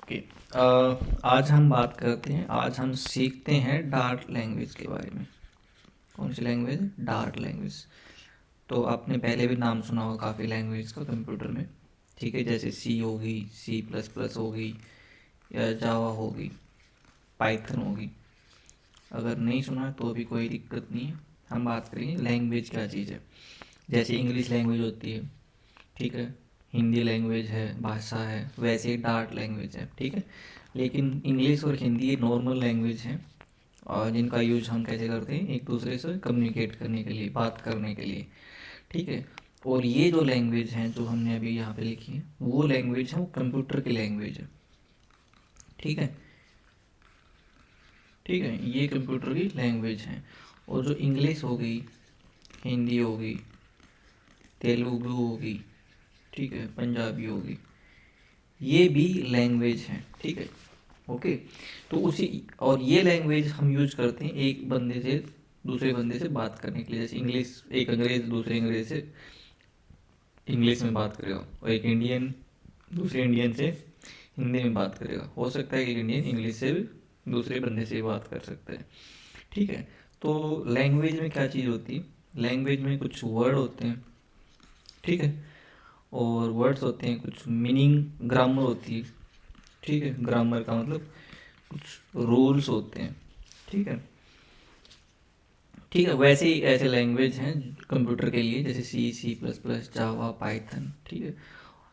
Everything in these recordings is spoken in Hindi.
ओके। आज हम बात करते हैं, आज हम सीखते हैं डार्ट लैंग्वेज के बारे में। कौन सी लैंग्वेज? Dart language. तो आपने पहले भी नाम सुना होगा काफ़ी लैंग्वेज का कंप्यूटर में, ठीक है। जैसे सी होगी, सी प्लस प्लस होगी, या जावा होगी, पाइथन होगी। अगर नहीं सुना तो भी कोई दिक्कत नहीं है। हम बात करेंगे लैंग्वेज क्या चीज़ है। जैसे इंग्लिश लैंग्वेज होती है, ठीक है, हिंदी लैंग्वेज है, भाषा है, वैसे ही डार्ट लैंग्वेज है, ठीक है। लेकिन इंग्लिश और हिंदी ये नॉर्मल लैंग्वेज हैं, और जिनका यूज हम कैसे करते हैं, एक दूसरे से कम्युनिकेट करने के लिए, बात करने के लिए, ठीक है। और ये जो लैंग्वेज हैं जो हमने अभी यहाँ पे लिखी है, वो लैंग्वेज है, वो कंप्यूटर की लैंग्वेज है, ठीक है। ठीक है, ये कंप्यूटर की लैंग्वेज है। और जो इंग्लिश हो गई, हिंदी होगी, तेलुगु होगी, ठीक है, पंजाबी होगी, ये भी लैंग्वेज है, ठीक है। ओके। तो उसी, और ये लैंग्वेज हम यूज करते हैं एक बंदे से दूसरे बंदे से बात करने के लिए। जैसे इंग्लिश, एक अंग्रेज दूसरे अंग्रेज से इंग्लिश में बात करेगा, और एक इंडियन दूसरे इंडियन से हिंदी में बात करेगा। हो सकता है कि इंडियन इंग्लिश से दूसरे बंदे से बात कर सकता है, ठीक है। तो लैंग्वेज में क्या चीज़ होती है, लैंग्वेज में कुछ वर्ड होते हैं, ठीक है। और वर्ड्स होते हैं, कुछ मीनिंग, ग्रामर होती है, ठीक है। ग्रामर का मतलब कुछ रूल्स होते हैं, ठीक है। ठीक है, वैसे ही ऐसे लैंग्वेज हैं कंप्यूटर के लिए, जैसे सी, सी प्लस प्लस, जावा, पाइथन, ठीक है,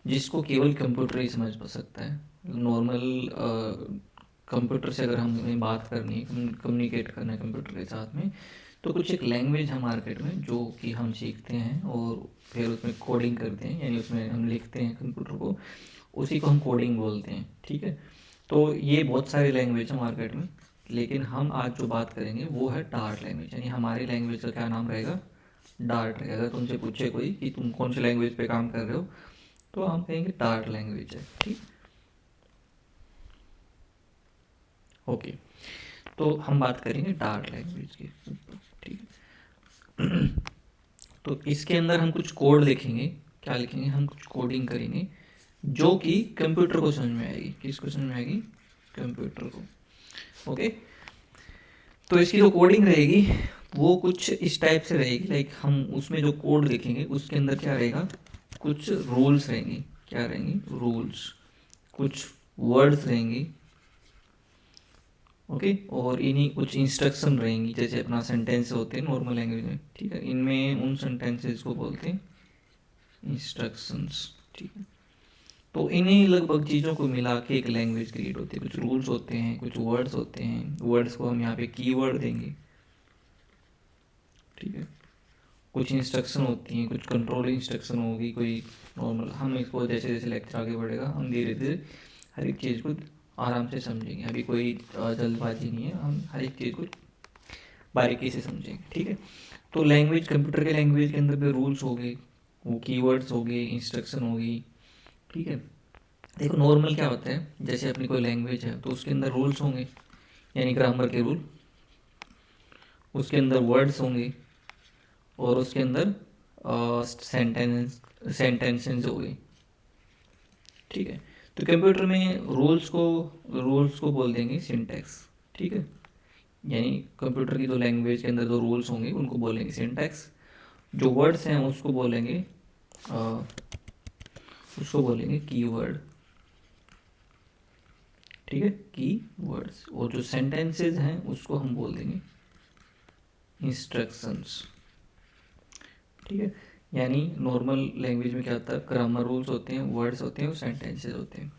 जिसको केवल कंप्यूटर ही समझ सकता है। नॉर्मल कंप्यूटर से अगर हमें बात करनी है, कम्युनिकेट करना है कंप्यूटर के साथ में, तो कुछ एक लैंग्वेज है मार्केट में जो कि हम सीखते हैं और फिर उसमें कोडिंग करते हैं, यानी उसमें हम लिखते हैं कंप्यूटर को, उसी को हम कोडिंग बोलते हैं, ठीक है। तो ये बहुत सारी लैंग्वेज है मार्केट में, लेकिन हम आज जो बात करेंगे वो है डार्ट लैंग्वेज, यानी हमारी लैंग्वेज का क्या नाम रहेगा? डार्ट रहेगा। अगर तुमसे पूछे कोई कि तुम कौन सी लैंग्वेज पे काम कर रहे हो, तो हम कहेंगे डार्ट लैंग्वेज है, ठीक। ओके। तो हम बात करेंगे डार्ट लैंग्वेज की, ठीक है। तो इसके अंदर हम कुछ कोड लिखेंगे। क्या लिखेंगे? हम कुछ कोडिंग करेंगे जो कि कंप्यूटर को समझ में आएगी। किसको समझ में आएगी? कंप्यूटर को। ओके। तो इसकी जो कोडिंग रहेगी वो कुछ इस टाइप से रहेगी, लाइक हम उसमें जो कोड लिखेंगे उसके अंदर क्या रहेगा, कुछ रूल्स रहेंगे। क्या रहेंगे? रूल्स। कुछ वर्ड्स रहेंगे, ओके। और इन्हीं कुछ इंस्ट्रक्शन रहेंगी, जैसे अपना सेंटेंस होते हैं नॉर्मल लैंग्वेज में, ठीक है। इनमें उन सेंटेंसेस को बोलते हैं इंस्ट्रक्शंस, ठीक है। तो इन्हीं लगभग चीज़ों को मिला के एक लैंग्वेज क्रिएट होती है। कुछ रूल्स होते हैं, कुछ वर्ड्स होते हैं, वर्ड्स को हम यहाँ पे कीवर्ड देंगे, ठीक है। कुछ इंस्ट्रक्शन होती हैं, कुछ कंट्रोल इंस्ट्रक्शन होगी, कोई नॉर्मल। हम इसको जैसे जैसे लेक्चर आगे बढ़ेगा हम धीरे धीरे हर एक चीज़ को आराम से समझेंगे। अभी कोई जल्दबाजी नहीं है, हम हर एक चीज़ को बारीकी से समझेंगे, ठीक है। तो लैंग्वेज, कंप्यूटर के लैंग्वेज के अंदर भी रूल्स हो गए, वो कीवर्ड्स हो गए, इंस्ट्रक्शन होगी, ठीक है। देखो नॉर्मल क्या होता है, जैसे अपनी कोई लैंग्वेज है तो उसके अंदर रूल्स होंगे, यानी ग्रामर के रूल, उसके अंदर वर्ड्स होंगे, और उसके अंदर सेंटेंसेस हो गई, ठीक है। तो कंप्यूटर में रूल्स को बोल देंगे सिंटैक्स, ठीक है। यानी कंप्यूटर की जो लैंग्वेज के अंदर जो रूल्स होंगे उनको बोलेंगे सिंटैक्स। जो वर्ड्स हैं अ, उसको बोलेंगे कीवर्ड, ठीक है, की वर्ड्स। और जो सेंटेंसेस हैं उसको हम बोल देंगे इंस्ट्रक्शंस, ठीक है। यानी नॉर्मल लैंग्वेज में क्या होता है, ग्रामर रूल्स होते हैं, वर्ड्स होते हैं और सेंटेंसेस होते हैं।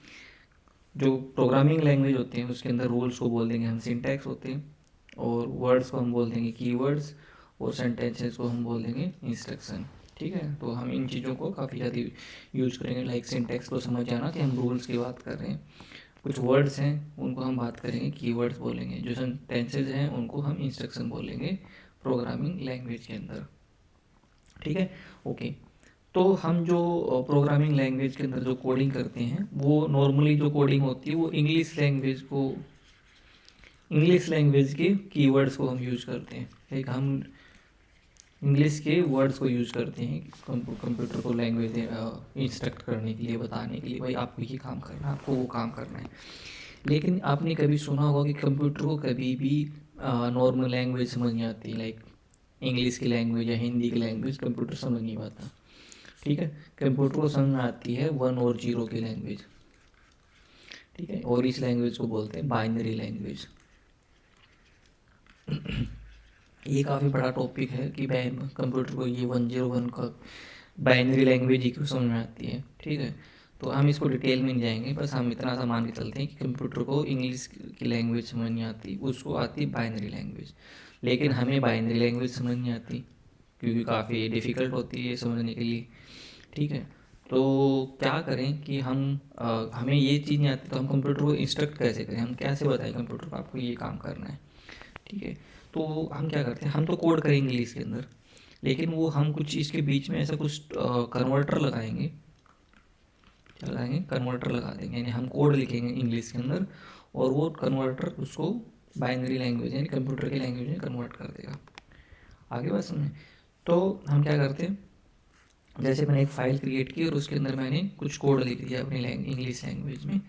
जो प्रोग्रामिंग लैंग्वेज होती है उसके अंदर रूल्स को बोल देंगे हम सिंटैक्स होते हैं, और वर्ड्स को हम बोल देंगे कीवर्ड्स, और सेंटेंसेस को हम बोल देंगे इंस्ट्रक्शन, ठीक है। तो हम इन चीज़ों को काफ़ी ज़्यादा यूज करेंगे। लाइक सिंटैक्स को समझ जाना कि हम रूल्स की बात कर रहे हैं। कुछ वर्ड्स हैं उनको हम बात करेंगे, कीवर्ड्स बोलेंगे। जो सेंटेंसेज हैं उनको हम इंस्ट्रक्शन बोलेंगे प्रोग्रामिंग लैंग्वेज के अंदर, ठीक है। ओके। तो हम जो प्रोग्रामिंग लैंग्वेज के अंदर जो कोडिंग करते हैं, वो नॉर्मली जो कोडिंग होती है वो इंग्लिश लैंग्वेज के कीवर्ड्स को हम यूज करते हैं। एक हम इंग्लिश के वर्ड्स को यूज करते हैं कंप्यूटर को लैंग्वेज इंस्ट्रक्ट करने के लिए, बताने के लिए भाई आपको ये काम करना है, आपको वो काम करना है। लेकिन आपने कभी सुना होगा कि कंप्यूटर को कभी भी नॉर्मल लैंग्वेज समझ नहीं आती, लाइक इंग्लिश की लैंग्वेज या हिंदी की लैंग्वेज कंप्यूटर समझ नहीं पाता। ठीक है, कंप्यूटर को समझ में आती है 1 और 0 की लैंग्वेज। ठीक है, और इस लैंग्वेज को बोलते हैं बाइनरी लैंग्वेज। ये काफ़ी बड़ा टॉपिक है कि कंप्यूटर को ये 101 का बाइनरी लैंग्वेज ही क्यों समझ में आती है। ठीक है, तो हम इसको डिटेल में नहीं जाएंगे, बस हम इतना सा मान के चलते हैं कि कंप्यूटर को इंग्लिश की लैंग्वेज समझ नहीं आती, उसको आती बाइनरी लैंग्वेज। लेकिन हमें बाइनरी लैंग्वेज समझ नहीं आती क्योंकि काफ़ी डिफ़िकल्ट होती है समझने के लिए। ठीक है, तो क्या करें कि हमें ये चीज़ नहीं आती, तो हम कंप्यूटर को इंस्ट्रक्ट कैसे करें, हम कैसे बताएं कंप्यूटर को आपको ये काम करना है। ठीक है, तो हम क्या करते हैं, हम तो कोड करेंगे इंग्लिश के अंदर, लेकिन वो हम कुछ चीज़ के बीच में ऐसा कुछ कन्वर्टर लगाएंगे। क्या लगाएंगे, कन्वर्टर लगा देंगे, यानी हम कोड लिखेंगे इंग्लिश के अंदर और वो कन्वर्टर उसको बाइनरी लैंग्वेज यानी कंप्यूटर की लैंग्वेज में कन्वर्ट कर देगा। आगे बात समझे। तो हम क्या करते हैं, जैसे मैंने एक फ़ाइल क्रिएट की और उसके अंदर मैंने कुछ कोड लिख दिया अपनी इंग्लिश लैंग्वेज में,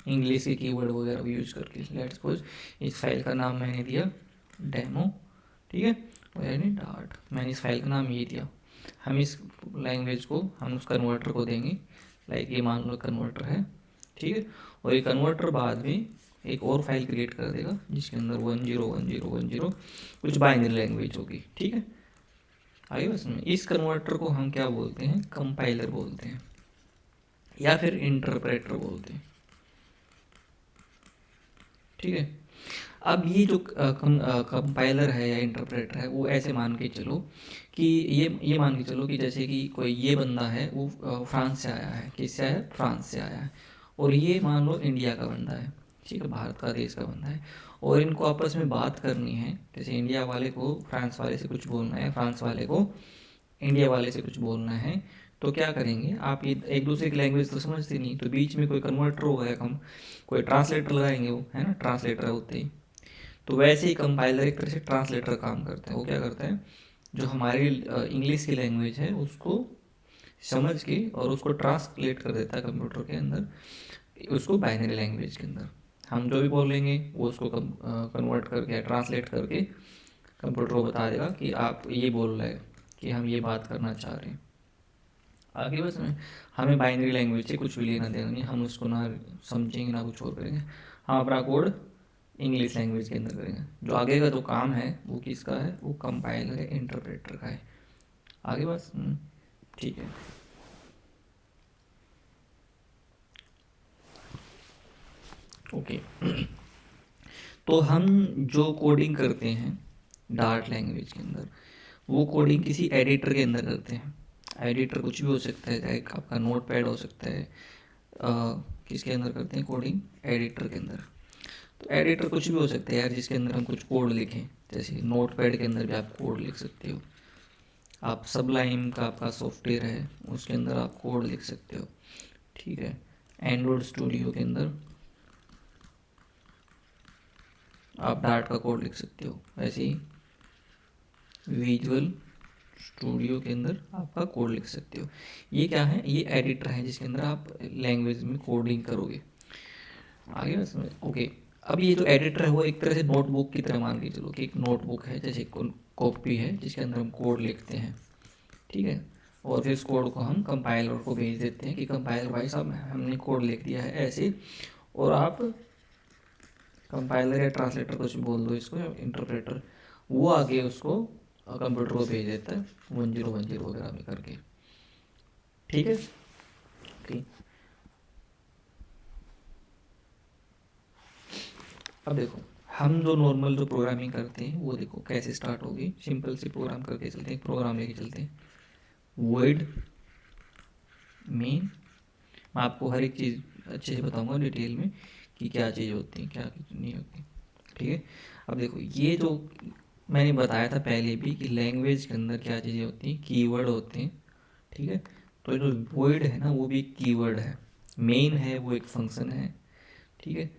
इंग्लिश के कीवर्ड वगैरह भी यूज़ करके। लेट्स सपोज इस फाइल का नाम मैंने दिया डेमो। ठीक है, और यानी डार्ट, मैंने इस फाइल का नाम ये दिया। हम इस लैंग्वेज को हम उस कन्वर्टर को देंगे, लाइक ये मान लो कन्वर्टर है। ठीक है, और ये कन्वर्टर बाद में एक और फाइल क्रिएट कर देगा जिसके अंदर 101010 कुछ बाइनरी लैंग्वेज होगी। ठीक है, आगे बस में इस कन्वर्टर को हम क्या बोलते हैं, कंपाइलर बोलते हैं या फिर इंटरप्रेटर बोलते हैं। ठीक है, अब ये जो कंपाइलर है या इंटरप्रेटर है वो ऐसे मान के चलो कि ये मान के चलो कि जैसे कि कोई ये बंदा है वो फ्रांस से आया है। किससे आया है, फ्रांस से आया है। और ये मान लो इंडिया का बंदा है। ठीक है, भारत का देश का बंदा है और इनको आपस में बात करनी है। जैसे इंडिया वाले को फ्रांस वाले से कुछ बोलना है, फ्रांस वाले को इंडिया वाले से कुछ बोलना है, तो क्या करेंगे आप, ये एक दूसरे की लैंग्वेज तो समझते नहीं, तो बीच में कोई कन्वर्टर होगा या हम कोई ट्रांसलेटर लगाएंगे, वो है ना, ट्रांसलेटर होते ही। तो वैसे ही कंपाइलर एक तरह से ट्रांसलेटर काम करता है। वो क्या करता है, जो हमारी इंग्लिश की लैंग्वेज है उसको समझ के और उसको ट्रांसलेट कर देता है कंप्यूटर के अंदर, उसको बाइनरी लैंग्वेज के अंदर। हम जो भी बोलेंगे वो उसको कन्वर्ट करके ट्रांसलेट करके कंप्यूटर को बता देगा कि आप ये बोल रहे हैं, कि हम ये बात करना चाह रहे हैं। आगे बस हमें बाइनरी लैंग्वेज से कुछ भी लेना देना नहीं, हम उसको ना समझेंगे ना कुछ और करेंगे। हम अपना कोड इंग्लिश लैंग्वेज के अंदर करेंगे। जो आगे का जो काम है वो किसका है, वो कंपाइलर है, इंटरप्रेटर का है। आगे बस ठीक है। ओके तो हम जो कोडिंग करते हैं डार्ट लैंग्वेज के अंदर, वो कोडिंग किसी एडिटर के अंदर करते हैं। एडिटर कुछ भी हो सकता है, चाहे आपका नोट पैड हो सकता है। किसके अंदर करते हैं कोडिंग, एडिटर के अंदर। तो एडिटर कुछ भी हो सकता है यार, जिसके अंदर हम कुछ कोड लिखें। जैसे नोट पैड के अंदर भी आप कोड लिख सकते हो। आप सबलाइम का आपका सॉफ्टवेयर है उसके अंदर आप कोड लिख सकते हो। ठीक है, एंड्रॉयड स्टूडियो के अंदर आप डार्ट का कोड लिख सकते हो। वैसे ही विजुअल स्टूडियो के अंदर आपका कोड लिख सकते हो। ये क्या है, ये एडिटर है जिसके अंदर आप लैंग्वेज में कोडिंग करोगे। आगे बस ओके। अब ये जो एडिटर है वो एक तरह से नोटबुक की तरह मान के चलो कि एक नोटबुक है, जैसे कॉपी है जिसके अंदर हम कोड लिखते हैं। ठीक है, और फिर इस कोड को हम कंपाइलर को भेज देते हैं कि कंपाइलर भाई साहब हमने कोड लिख दिया है ऐसे, और आप कंपाइलर या ट्रांसलेटर कुछ बोल दो इसको, या इंटरप्रेटर, वो आगे उसको कंप्यूटर को भेज देता है 1010 वगैरह में करके। ठीक है, ओके। अब देखो हम जो नॉर्मल जो प्रोग्रामिंग करते हैं वो देखो कैसे स्टार्ट होगी। सिंपल सी प्रोग्राम करके चलते हैं, प्रोग्राम लेके चलते हैं। वर्ड मेन, मैं आपको हर एक चीज़ अच्छे से बताऊंगा डिटेल में कि क्या चीज़ होती है क्या नहीं होती। ठीक है, अब देखो ये जो मैंने बताया था पहले भी कि लैंग्वेज के अंदर क्या चीज़ें होती हैं, कीवर्ड होते हैं। ठीक है, तो जो वर्ड है ना वो भी एक कीवर्ड है। मेन है वो एक फंक्शन है। ठीक है,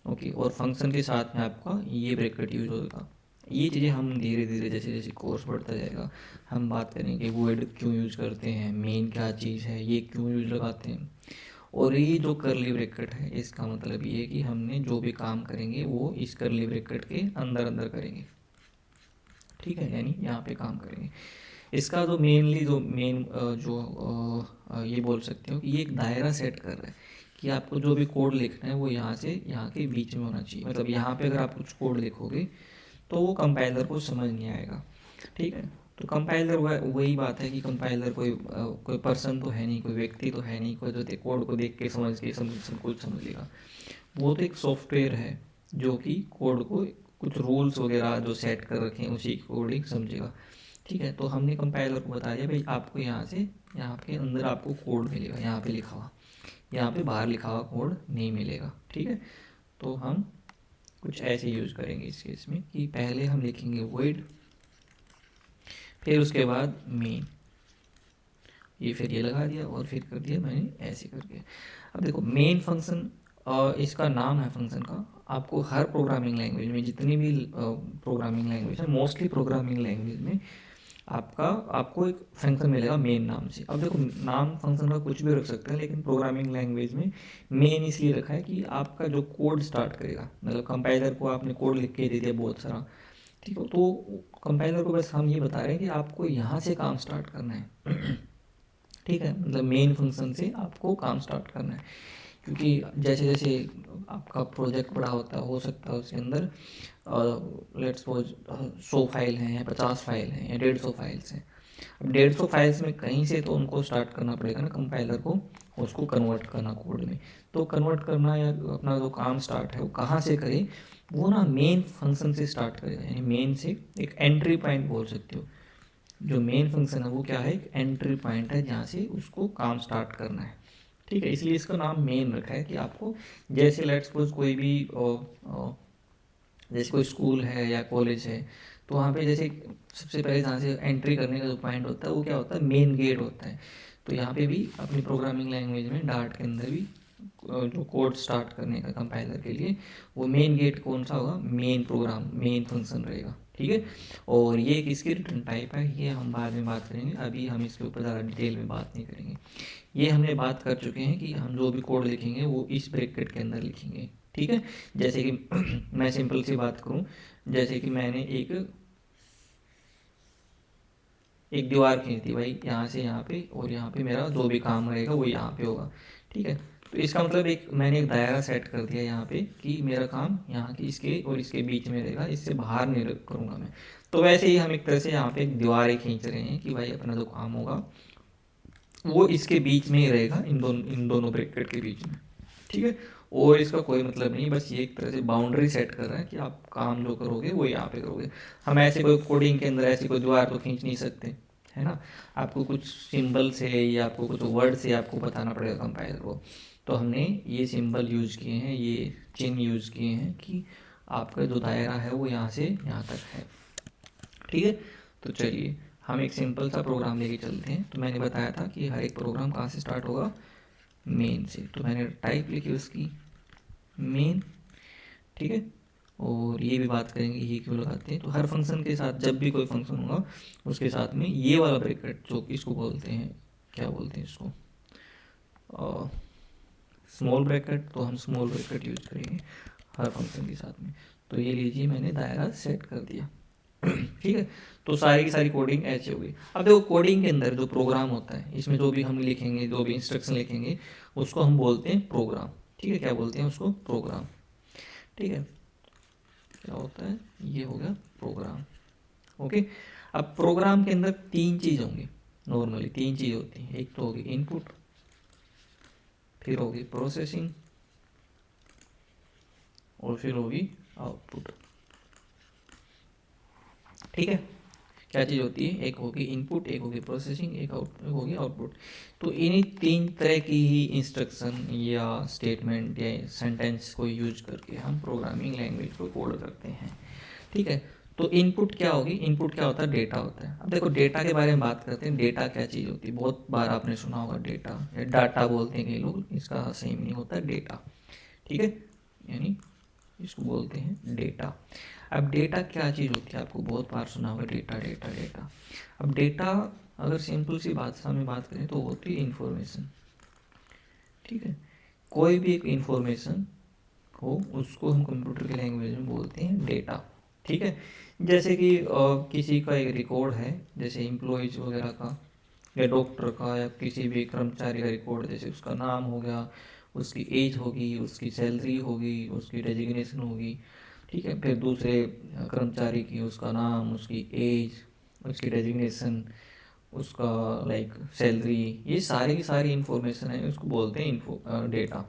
ओके, और फंक्शन के साथ में आपका ये ब्रैकेट यूज होगा, ये चीज़ें हम धीरे धीरे जैसे जैसे कोर्स बढ़ता जाएगा हम बात करेंगे वॉइड क्यों यूज करते हैं, मेन क्या चीज़ है, ये क्यों यूज लगाते हैं। और ये जो करली ब्रैकेट है इसका मतलब ये है कि हमने जो भी काम करेंगे वो इस करली ब्रैकेट के अंदर अंदर करेंगे, ठीक है, यानी यहाँ पे काम करेंगे। इसका जो मेनली जो मेन जो ये बोल सकते हो कि ये एक दायरा सेट कर रहा है कि आपको जो भी कोड लिखना है वो यहाँ से यहाँ के बीच में होना चाहिए। मतलब यहाँ पे अगर आप कुछ कोड लिखोगे तो वो कंपाइलर को समझ नहीं आएगा, ठीक है। तो कंपाइलर वही बात है कि कंपाइलर कोई पर्सन तो है नहीं, कोई व्यक्ति तो है नहीं, कोई जो कोड को देख के समझ के सब कुछ समझ लेगा। वो तो एक सॉफ्टवेयर है जो कि कोड को कुछ रूल्स वगैरह जो सेट कर रखे हैं उसी कोडिंग समझेगा, ठीक है। तो हमने कंपाइलर को बता दिया भाई आपको यहाँ से यहाँ के अंदर आपको कोड मिलेगा, यहाँ पे लिखा हुआ, यहाँ पे बाहर लिखा हुआ कोड नहीं मिलेगा, ठीक है। तो हम कुछ ऐसे यूज करेंगे इस केस में कि पहले हम लिखेंगे वॉइड, फिर उसके बाद मेन, ये फिर ये लगा दिया और फिर कर दिया मैंने ऐसे करके। अब देखो मेन फंक्शन इसका नाम है फंक्शन का, आपको हर प्रोग्रामिंग लैंग्वेज में जितनी भी प्रोग्रामिंग लैंग्वेज है, मोस्टली प्रोग्रामिंग लैंग्वेज में आपको एक फंक्शन मिलेगा मेन नाम से। अब देखो नाम फंक्शन का कुछ भी रख सकते हैं लेकिन प्रोग्रामिंग लैंग्वेज में मेन इसलिए रखा है कि आपका जो कोड स्टार्ट करेगा, मतलब कंपाइलर को आपने कोड लिख के दे दिया बहुत सारा, ठीक है, तो कंपाइलर को बस हम ये बता रहे हैं कि आपको यहाँ से काम स्टार्ट करना है ठीक है, मतलब मेन फंक्शन से आपको काम स्टार्ट करना है। क्योंकि जैसे जैसे आपका प्रोजेक्ट बड़ा होता है हो सकता है उसके अंदर लेट्स सपोज 100 फाइल हैं या 50 फाइल हैं या 150 फाइल्स हैं। अब 150 फाइल्स में कहीं से तो उनको स्टार्ट करना पड़ेगा ना कंपाइलर को, उसको कन्वर्ट करना कोड में। तो कन्वर्ट करना या अपना जो काम स्टार्ट है वो कहाँ से करे, वो ना मेन फंक्शन से स्टार्ट करेगा, यानी मेन से एक एंट्री पॉइंट बोल सकते हो। जो मेन फंक्शन है वो क्या है, एक एंट्री पॉइंट है जहाँ से उसको काम स्टार्ट करना है, ठीक है। इसलिए इसका नाम मेन रखा है कि आपको जैसे लेट्स सपोज कोई भी जैसे कोई स्कूल है या कॉलेज है तो वहाँ पे जैसे सबसे पहले जहाँ से एंट्री करने का जो पॉइंट होता है वो क्या होता है, मेन गेट होता है। तो यहाँ पे भी अपनी प्रोग्रामिंग लैंग्वेज में डार्ट के अंदर भी जो कोड स्टार्ट करने का कंपाइलर के लिए वो मेन गेट कौन सा होगा, मेन प्रोग्राम मेन फंक्शन रहेगा, ठीक है। और ये किसकी रिटर्न टाइप है ये हम बाद में बात करेंगे, अभी हम इसके ऊपर ज़्यादा डिटेल में बात नहीं करेंगे। ये हमने बात कर चुके हैं कि हम जो भी कोड लिखेंगे वो इस ब्रैकेट के अंदर लिखेंगे, ठीक है। जैसे कि मैं सिंपल सी बात करूं, जैसे कि मैंने एक दीवार खींच दी भाई यहाँ से यहाँ पे, और यहाँ पे मेरा जो भी काम रहेगा वो यहाँ पे होगा, ठीक है। तो इसका मतलब मैंने एक दायरा सेट कर दिया यहाँ पे कि मेरा काम यहाँ की इसके और इसके बीच में रहेगा, इससे बाहर नहीं करूँगा मैं। तो वैसे ही हम एक तरह से यहाँ पे एक दीवारें खींच रहे हैं कि भाई अपना जो काम होगा वो इसके बीच में ही रहेगा, इन दोनों ब्रैकेट के बीच में, ठीक है। और इसका कोई मतलब नहीं, बस ये एक तरह से बाउंड्री सेट कर रहा है कि आप काम जो करोगे वो यहाँ पे करोगे। हम ऐसे कोई कोडिंग के अंदर ऐसी कोई दीवार तो खींच नहीं सकते, है ना। आपको कुछ सिंबल से या आपको कुछ वर्ड से आपको बताना पड़ेगा कंपाइलर को। तो हमने ये सिंबल यूज किए हैं, ये चिन्ह यूज किए हैं कि आपका जो दायरा है वो यहाँ से यहाँ तक है, ठीक है। तो चलिए हम एक सिंपल सा प्रोग्राम लेके चलते हैं। तो मैंने बताया था कि हर एक प्रोग्राम कहाँ से स्टार्ट होगा, मेन से। तो मैंने टाइप लिखी उसकी मेन, ठीक है। और ये भी बात करेंगे ये क्यों लगाते हैं। तो हर फंक्शन के साथ जब भी कोई फंक्शन होगा उसके साथ में ये वाला ब्रैकेट जो इसको बोलते हैं, क्या बोलते हैं इसको, स्मॉल ब्रैकेट, तो हम स्मॉल ब्रैकेट यूज करेंगे हर फंक्शन के साथ में। तो ये लीजिए मैंने दायरा सेट कर दिया ठीक है। तो सारी की सारी कोडिंग ऐसे होगी। अब देखो कोडिंग के अंदर जो प्रोग्राम होता है इसमें जो भी हम लिखेंगे, जो भी इंस्ट्रक्शन लिखेंगे उसको हम बोलते हैं प्रोग्राम, ठीक है। क्या बोलते हैं उसको, प्रोग्राम, ठीक है। क्या होता है, ये हो गया प्रोग्राम, ओके। अब प्रोग्राम के अंदर तीन चीज होंगी, नॉर्मली तीन चीज होती हैं। एक तो होगी इनपुट, फिर होगी प्रोसेसिंग और फिर होगी आउटपुट, ठीक है। क्या चीज़ होती है, एक होगी इनपुट, एक होगी प्रोसेसिंग, एक होगी आउटपुट। तो इन्हीं तीन तरह की ही इंस्ट्रक्शन या स्टेटमेंट या सेंटेंस को यूज करके हम प्रोग्रामिंग लैंग्वेज को कोड करते हैं, ठीक है। तो इनपुट क्या होगी, इनपुट क्या होता है, डेटा होता है। अब देखो डेटा के बारे में बात करते हैं। डेटा क्या चीज़ होती है, बहुत बार आपने सुना होगा डेटा या डाटा बोलते हैं कई लोग, इसका सही मीनिंग होता है डेटा, ठीक है। यानी इसको बोलते हैं डेटा। अब डेटा क्या चीज़ होती है, आपको बहुत बार सुना होगा डेटा डेटा डेटा। अब डेटा अगर सिंपल सी भाषा में बात करें तो होती है इंफॉर्मेशन, ठीक है। कोई भी एक इंफॉर्मेशन हो उसको हम कंप्यूटर की लैंग्वेज में बोलते हैं डेटा, ठीक है। जैसे कि किसी का एक रिकॉर्ड है, जैसे एम्प्लॉयज़ वगैरह का या डॉक्टर का या किसी भी कर्मचारी का रिकॉर्ड, जैसे उसका नाम हो गया, उसकी एज होगी, उसकी सैलरी होगी, उसकी डेजिग्नेशन होगी, ठीक है। फिर दूसरे कर्मचारी की उसका नाम, उसकी एज, उसकी डेजिग्नेशन, उसका लाइक सैलरी, ये सारी की सारी इंफॉर्मेशन है, उसको बोलते हैं इन्फो डेटा,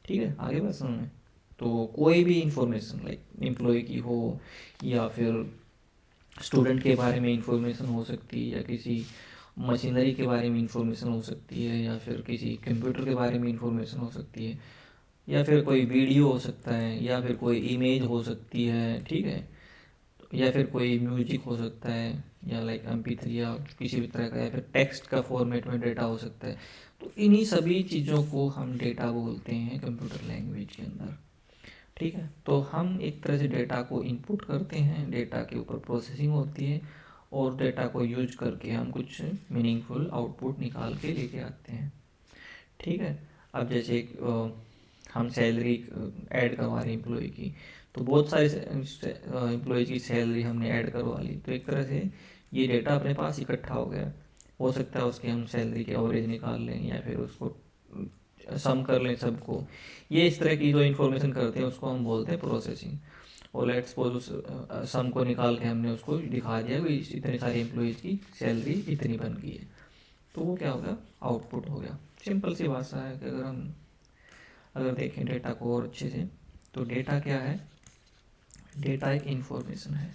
ठीक है। आगे बात समझ में। तो कोई भी इंफॉर्मेशन लाइक एम्प्लॉय की हो या फिर स्टूडेंट के बारे में इंफॉर्मेशन हो सकती है, या किसी मशीनरी के बारे में इंफॉर्मेशन हो सकती है, या फिर किसी कंप्यूटर के बारे में इंफॉर्मेशन हो सकती है, या फिर कोई वीडियो हो सकता है, या फिर कोई इमेज हो सकती है, ठीक है, या फिर कोई म्यूजिक हो सकता है, या लाइक MP3 या किसी भी तरह का, या फिर टेक्स्ट का फॉर्मेट में डेटा हो सकता है। तो इन्हीं सभी चीज़ों को हम डेटा बोलते हैं कंप्यूटर लैंग्वेज के अंदर, ठीक है। तो हम एक तरह से डेटा को इनपुट करते हैं, डेटा के ऊपर प्रोसेसिंग होती है, और डेटा को यूज करके हम कुछ मीनिंगफुल आउटपुट निकाल के लेके आते हैं, ठीक है। अब जैसे हम सैलरी ऐड करवा रहे हैं एम्प्लॉय की, तो बहुत सारे एम्प्लॉय की सैलरी हमने ऐड करवा ली, तो एक तरह से ये डेटा अपने पास इकट्ठा हो गया। हो सकता है उसकी हम सैलरी के एवरेज निकाल लें, या फिर उसको सम कर लें सबको। ये इस तरह की जो इन्फॉर्मेशन करते हैं उसको हम बोलते हैं प्रोसेसिंग। और लेट्स सपोज उस सम को निकाल के हमने उसको दिखा दिया कि इतने सारे एम्प्लॉयज़ की सैलरी इतनी बन गई है, तो वो क्या हो गया, आउटपुट हो गया। सिंपल सी भाषा है कि अगर देखें डेटा को और अच्छे से, तो डेटा क्या है, डेटा एक इंफॉर्मेशन है।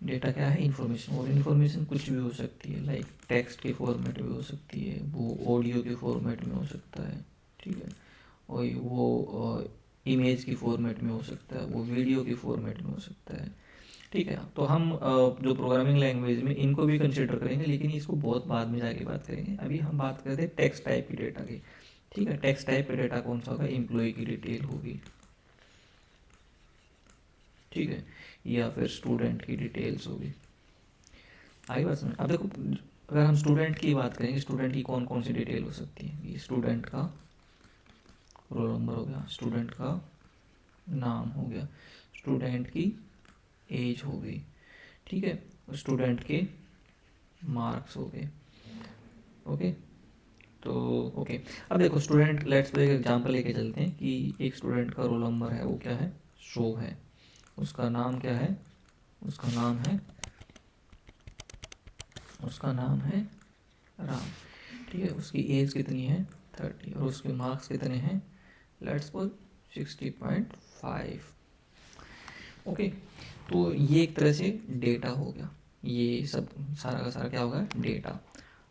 डेटा क्या है, इंफॉर्मेशन। और इन्फॉर्मेशन कुछ भी हो सकती है, लाइक टेक्स्ट के फॉर्मेट में हो सकती है, वो ऑडियो के फॉर्मेट में हो सकता है, ठीक है, और वो इमेज की फॉर्मेट में हो सकता है, वो वीडियो की फॉर्मेट में हो सकता है, ठीक है। तो हम जो प्रोग्रामिंग लैंग्वेज में इनको भी कंसिडर करेंगे, लेकिन इसको बहुत बाद में जाके बात करेंगे। अभी हम बात करते हैं टेक्स्ट टाइप की डेटा की, ठीक है। टेक्स्ट टाइप का डेटा कौन सा होगा, एम्प्लॉय की डिटेल होगी, ठीक है, या फिर स्टूडेंट की डिटेल्स होगी। आगे बात समझ। अब देखो, अगर हम स्टूडेंट की बात करेंगे, स्टूडेंट की कौन कौन सी डिटेल हो सकती है, ये स्टूडेंट का रोल नंबर हो गया, स्टूडेंट का नाम हो गया, स्टूडेंट की एज हो गई, ठीक है, स्टूडेंट के मार्क्स हो गए, ओके। तो ओके, अब देखो स्टूडेंट, लेट्स एक एग्जांपल लेके चलते हैं कि एक स्टूडेंट का रोल नंबर है, वो क्या है, शो है, उसका नाम क्या है, उसका नाम है, उसका नाम है राम, ठीक है। उसकी एज कितनी है, 30, और उसके मार्क्स कितने हैं, लेट्स सपोज 60.5, ओके। तो ये एक तरह से डेटा हो गया, ये सब सारा का सारा क्या होगा, डेटा।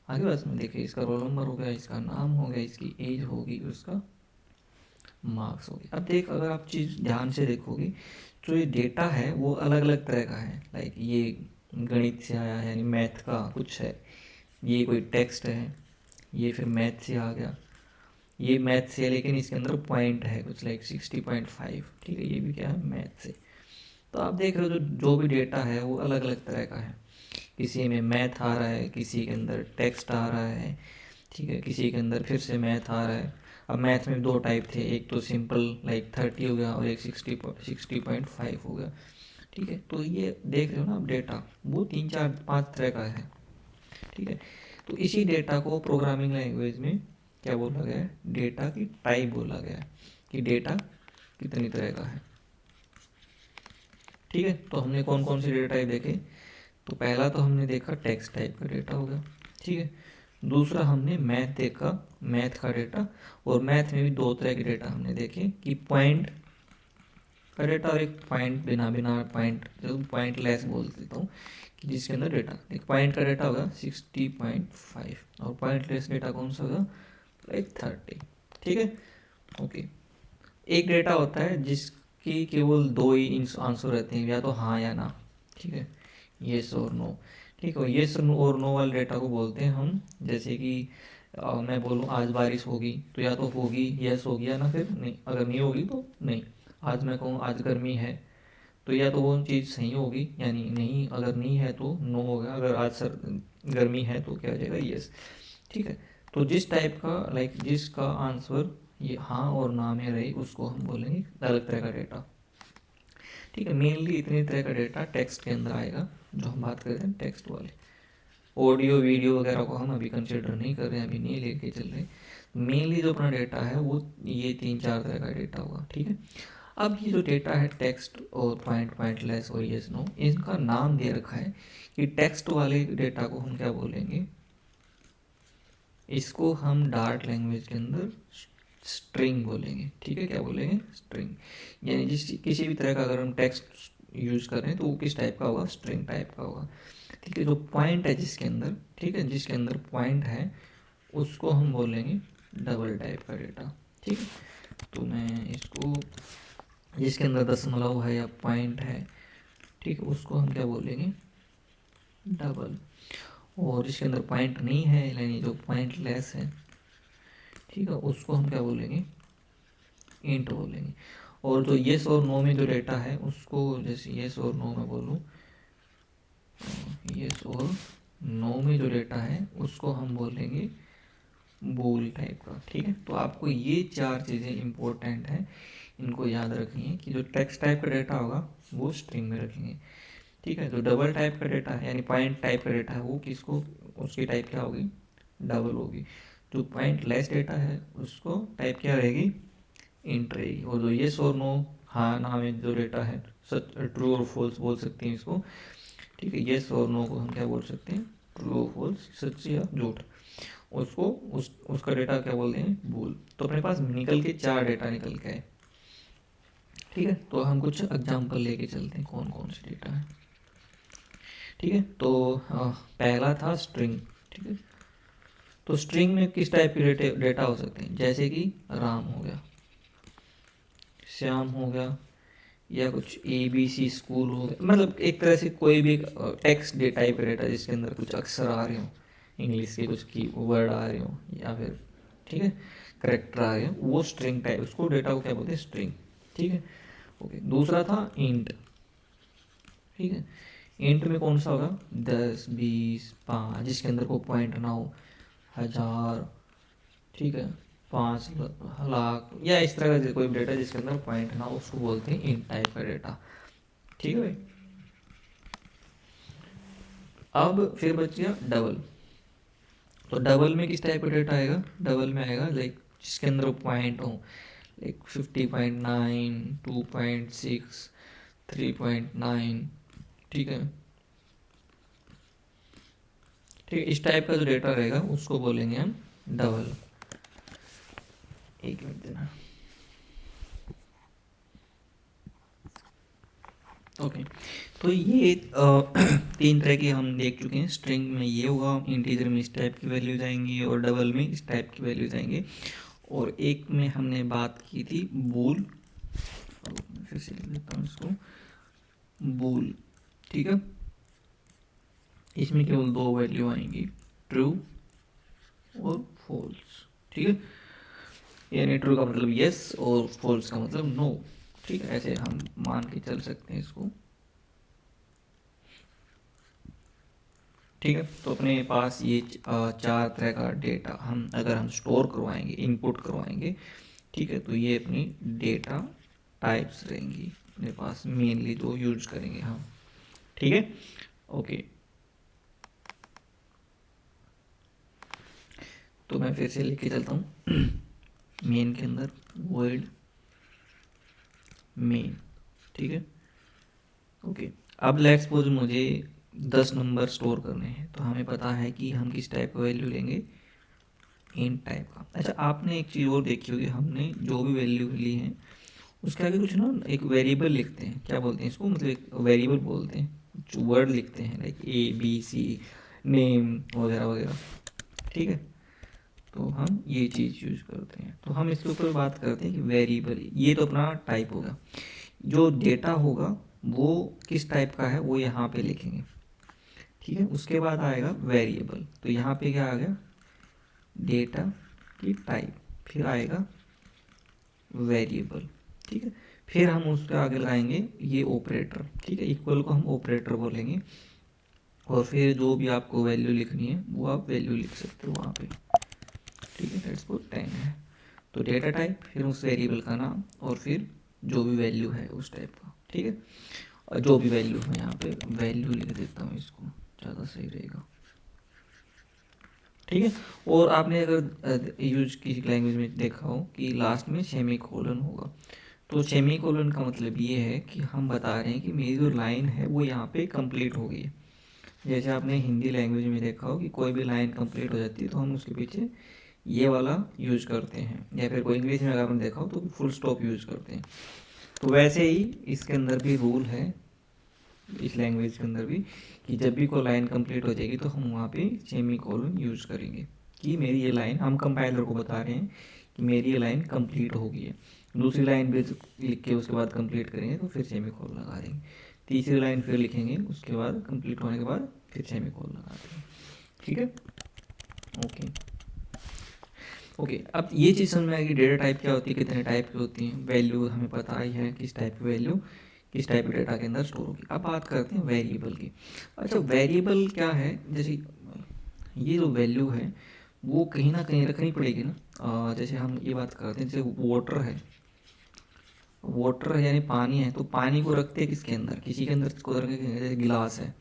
आगे बस में देखिए, इसका रोल नंबर हो गया, इसका नाम हो गया, इसकी एज होगी, उसका मार्क्स हो गया। अब देख, अगर आप चीज़ ध्यान से देखोगे तो ये डेटा है वो अलग अलग तरह का है, लाइक ये गणित से आया है, यानी मैथ का कुछ है, ये कोई टेक्स्ट है, ये फिर मैथ से आ गया, ये मैथ से है, लेकिन इसके अंदर पॉइंट है कुछ लाइक 60.5, ठीक है, ये भी क्या है, मैथ से। तो आप देख रहे हो जो भी डेटा है वो अलग अलग तरह का है, किसी में मैथ आ रहा है, किसी के अंदर टेक्स्ट आ रहा है, ठीक है, किसी के अंदर फिर से मैथ आ रहा है। अब मैथ में दो टाइप थे, एक तो सिंपल लाइक 30 हो गया, और एक 60.5 हो गया, ठीक है। तो ये देख रहे हो ना आप, डेटा वो 3 4 5 तरह का है, ठीक है। तो इसी डेटा को प्रोग्रामिंग लैंग्वेज में क्या बोला गया है, डेटा की टाइप बोला गया है, कि डेटा कितनी तरह का है, ठीक है। तो हमने कौन कौन से डेटा टाइप देखे, तो पहला तो हमने देखा टेक्स्ट टाइप का डेटा हो गया, ठीक है। दूसरा हमने मैथ देखा, मैथ का डेटा, और मैथ में भी दो तरह के डेटा हमने देखे, कि पॉइंट का डेटा और एक पॉइंट बिना बिना पॉइंट, जो पॉइंट लेस बोल देता हूँ, कि जिसके अंदर डेटा, एक पॉइंट का डेटा होगा 60.5, और पॉइंट लेस डेटा कौन सा होगा, लाइक 30, ठीक है, ओके। एक डेटा होता है जिसकी केवल दो ही आंसर रहते हैं, या तो हाँ या ना, ठीक है, येस और नो, ठीक है। येस और नो वाले डेटा को बोलते हैं हम, जैसे कि मैं बोलूँ आज बारिश होगी तो या तो होगी यस होगी या ना फिर नहीं, अगर नहीं होगी तो नहीं। आज मैं कहूँ आज गर्मी है तो या तो वो चीज़ सही होगी यानी नहीं, अगर नहीं है तो नो होगा, अगर आज सर गर्मी है तो क्या हो जाएगा यस। ठीक है, तो जिस टाइप का जिसका आंसर ये हाँ और ना में रहे उसको हम बोलेंगे अलग तरह का डेटा। ठीक है, मेनली इतनी तरह का डेटा टेक्स्ट के अंदर आएगा जो हम बात करते हैं टेक्स्ट वाले। ऑडियो वीडियो वगैरह को हम अभी कंसिडर नहीं कर रहे हैं, अभी नहीं लेके चल रहे। मेनली जो अपना डेटा है वो ये 3-4 तरह का डेटा होगा। ठीक है, अब ये जो डेटा है टेक्स्ट और पॉइंट, पॉइंटलेस और यस नो, इनका नाम दे रखा है कि टेक्स्ट वाले डेटा को हम क्या बोलेंगे, इसको हम डार्ट लैंग्वेज के अंदर स्ट्रिंग बोलेंगे। ठीक है, क्या बोलेंगे, स्ट्रिंग। यानी जिस किसी भी तरह का अगर हम टेक्स्ट यूज कर रहे हैं तो वो किस टाइप का होगा, स्ट्रिंग टाइप का होगा। ठीक है, जो पॉइंट है जिसके अंदर, ठीक है, जिसके अंदर पॉइंट है उसको हम बोलेंगे डबल टाइप का डेटा। ठीक है, तो मैं इसको जिसके अंदर दशमलव है या पॉइंट है, ठीक है, उसको हम क्या बोलेंगे, डबल। और जिसके अंदर पॉइंट नहीं है यानी जो पॉइंट लेस है, ठीक है, उसको हम क्या बोलेंगे, इंट बोलेंगे। और जो येस और नो में जो डेटा है उसको, जैसे येस और नो में बोलूँ, येस और नो में जो डेटा है उसको हम बोलेंगे बूल टाइप का। ठीक है, तो आपको ये 4 चीज़ें इंपॉर्टेंट हैं, इनको याद रखनी है कि जो टेक्स्ट टाइप का डेटा होगा वो स्ट्रिंग में रखेंगे। ठीक है, जो डबल टाइप का डेटा है यानी पॉइंट टाइप का डेटा है वो किसको, उसकी टाइप क्या होगी, डबल होगी। जो पॉइंट लेस डेटा है उसको टाइप क्या रहेगी, इंट रहेगी। और जो येस और नो, हाँ ना में जो डेटा है, सच ट्रू और फॉल्स बोल सकते हैं इसको। ठीक है, येस और नो को हम क्या बोल सकते हैं, ट्रू और फॉल्स, सच या झूठ। उसको उसका डेटा क्या बोलते हैं, बूल। तो अपने पास निकल के 4 डेटा निकल के आए। ठीक है, तो हम कुछ एग्जाम्पल लेके चलते हैं कौन कौन से डेटा है। ठीक है, तो पहला था स्ट्रिंग। ठीक है, तो स्ट्रिंग में किस टाइप के डेटा हो सकते हैं, जैसे कि राम हो गया, श्याम हो गया, या कुछ ABC स्कूल हो गया, मतलब एक तरह से कोई भी टेक्स्ट डे टाइप का डेटा जिसके अंदर कुछ अक्षर आ रहे हो, इंग्लिश के कुछ की वर्ड आ रहे हो या फिर, ठीक है, करेक्टर आ रहे हो, वो स्ट्रिंग टाइप, उसको डेटा को क्या बोलते हैं, स्ट्रिंग। ठीक है, ओके। दूसरा था इंट। ठीक है, इंट में कौन सा होगा, 10, 20, 5, जिसके अंदर कोई पॉइंट ना हो, 1000, ठीक है, 5 लाख या इस तरह का कोई डेटा जिसके अंदर पॉइंट ना हो उसको बोलते हैं इंट टाइप का डेटा। ठीक है भाई, अब फिर बच गया डबल। तो डबल में किस टाइप का डेटा आएगा, डबल में आएगा जिसके अंदर पॉइंट हो, 50.9, 2.6, 3.9। ठीक है, ठीक है, इस टाइप का जो डेटा रहेगा उसको बोलेंगे हम डबल। एक मिनट देना। ओके, तो ये 3 तरह के हम देख चुके हैं। स्ट्रिंग में ये होगा, इंटीजर में इस टाइप की वैल्यूज आएंगी और डबल में इस टाइप की वैल्यूज आएंगे। और एक में हमने बात की थी बूल, फिर से लिख देता हूँ इसको, बूल। ठीक है, इसमें केवल 2 वैल्यू आएंगी, ट्रू और फॉल्स। ठीक है, यानी ट्रू का मतलब यस और फॉल्स का मतलब नो। ठीक है, ऐसे हम मान के चल सकते हैं इसको। ठीक है, तो अपने पास ये 4 तरह का डेटा हम अगर हम स्टोर करवाएंगे, इनपुट करवाएंगे, ठीक है, तो ये अपनी डेटा टाइप्स रहेंगी अपने पास मेनली जो यूज करेंगे हम। ठीक है, ओके। तो मैं फिर से लेके चलता हूँ मेन के अंदर वर्ड मेन। ठीक है, ओके। अब लेट्स सपोज मुझे 10 नंबर स्टोर करने हैं, तो हमें पता है कि हम किस टाइप का वैल्यू लेंगे, इंट टाइप का। अच्छा, आपने एक चीज़ और देखी होगी, हमने जो भी वैल्यू ली है उसके आगे कुछ ना एक वेरिएबल लिखते हैं, क्या बोलते हैं इसको, मतलब एक वेरिएबल बोलते हैं, कुछ वर्ड लिखते हैं लाइक ABC, नेम वगैरह वगैरह। ठीक है, तो हम ये चीज़ यूज करते हैं। तो हम इसके ऊपर बात करते हैं कि वेरिएबल, ये तो अपना टाइप होगा, जो डेटा होगा वो किस टाइप का है वो यहाँ पे लिखेंगे। ठीक है, उसके बाद आएगा वेरिएबल, तो यहाँ पे क्या आ गया, डेटा की टाइप, फिर आएगा वेरिएबल, ठीक है। फिर हम उसके आगे लगाएंगे ये ऑपरेटर, ठीक है, इक्वल को हम ऑपरेटर बोलेंगे, और फिर जो भी आपको वैल्यू लिखनी है वो आप वैल्यू लिख सकते हो वहाँ पे, ठीक है। लेट्स पुट 10 है, तो डेटा टाइप, फिर उस वेरिएबल का नाम, और फिर जो भी वैल्यू है उस टाइप का, ठीक है। और जो भी वैल्यू है, यहाँ पे वैल्यू लिख देता हूँ, इसको ज़्यादा सही रहेगा, ठीक है। और आपने अगर यूज किसी लैंग्वेज में देखा हो कि लास्ट में सेमी कोलन होगा, तो सेमी कोलन का मतलब ये है कि हम बता रहे हैं कि मेरी जो लाइन है वो यहाँ पे कंप्लीट हो गई है। जैसे आपने हिंदी लैंग्वेज में देखा हो कि कोई भी लाइन कंप्लीट हो जाती है तो हम उसके पीछे ये वाला यूज करते हैं, या फिर कोई इंग्लिश में अगर आपने देखा हो तो फुल स्टॉप यूज करते हैं। तो वैसे ही इसके अंदर भी रूल है, इस लैंग्वेज के अंदर भी, कि जब भी कोई लाइन कंप्लीट हो जाएगी तो हम वहाँ पे सेमी कोलन यूज करेंगे कि मेरी ये लाइन, हम कंपाइलर को बता रहे हैं कि मेरी ये लाइन कंप्लीट हो गई है। दूसरी लाइन भी लिख के उसके बाद कंप्लीट करेंगे तो फिर सेमी कोलन लगा देंगे, तीसरी लाइन फिर लिखेंगे, उसके बाद कंप्लीट होने के बाद फिर सेमी कोलन लगा देंगे, ठीक है। ओके ओके, अब ये चीज़ समझ में आएगी डेटा टाइप क्या होती है, कितने टाइप की होती हैं, वैल्यू हमें पता ही है किस टाइप की वैल्यू किस टाइप के डेटा के अंदर स्टोर होगी। अब बात करते हैं वेरिएबल की। अच्छा, वेरिएबल क्या है, जैसे ये जो वैल्यू है वो कहीं ना कहीं रखनी पड़ेगी ना। जैसे हम ये बात करते हैं, जैसे वाटर है, वाटर यानी पानी है, तो पानी को रखते हैं किसके अंदर, किसी के अंदर इसको रखेंगे, जैसे गिलास है,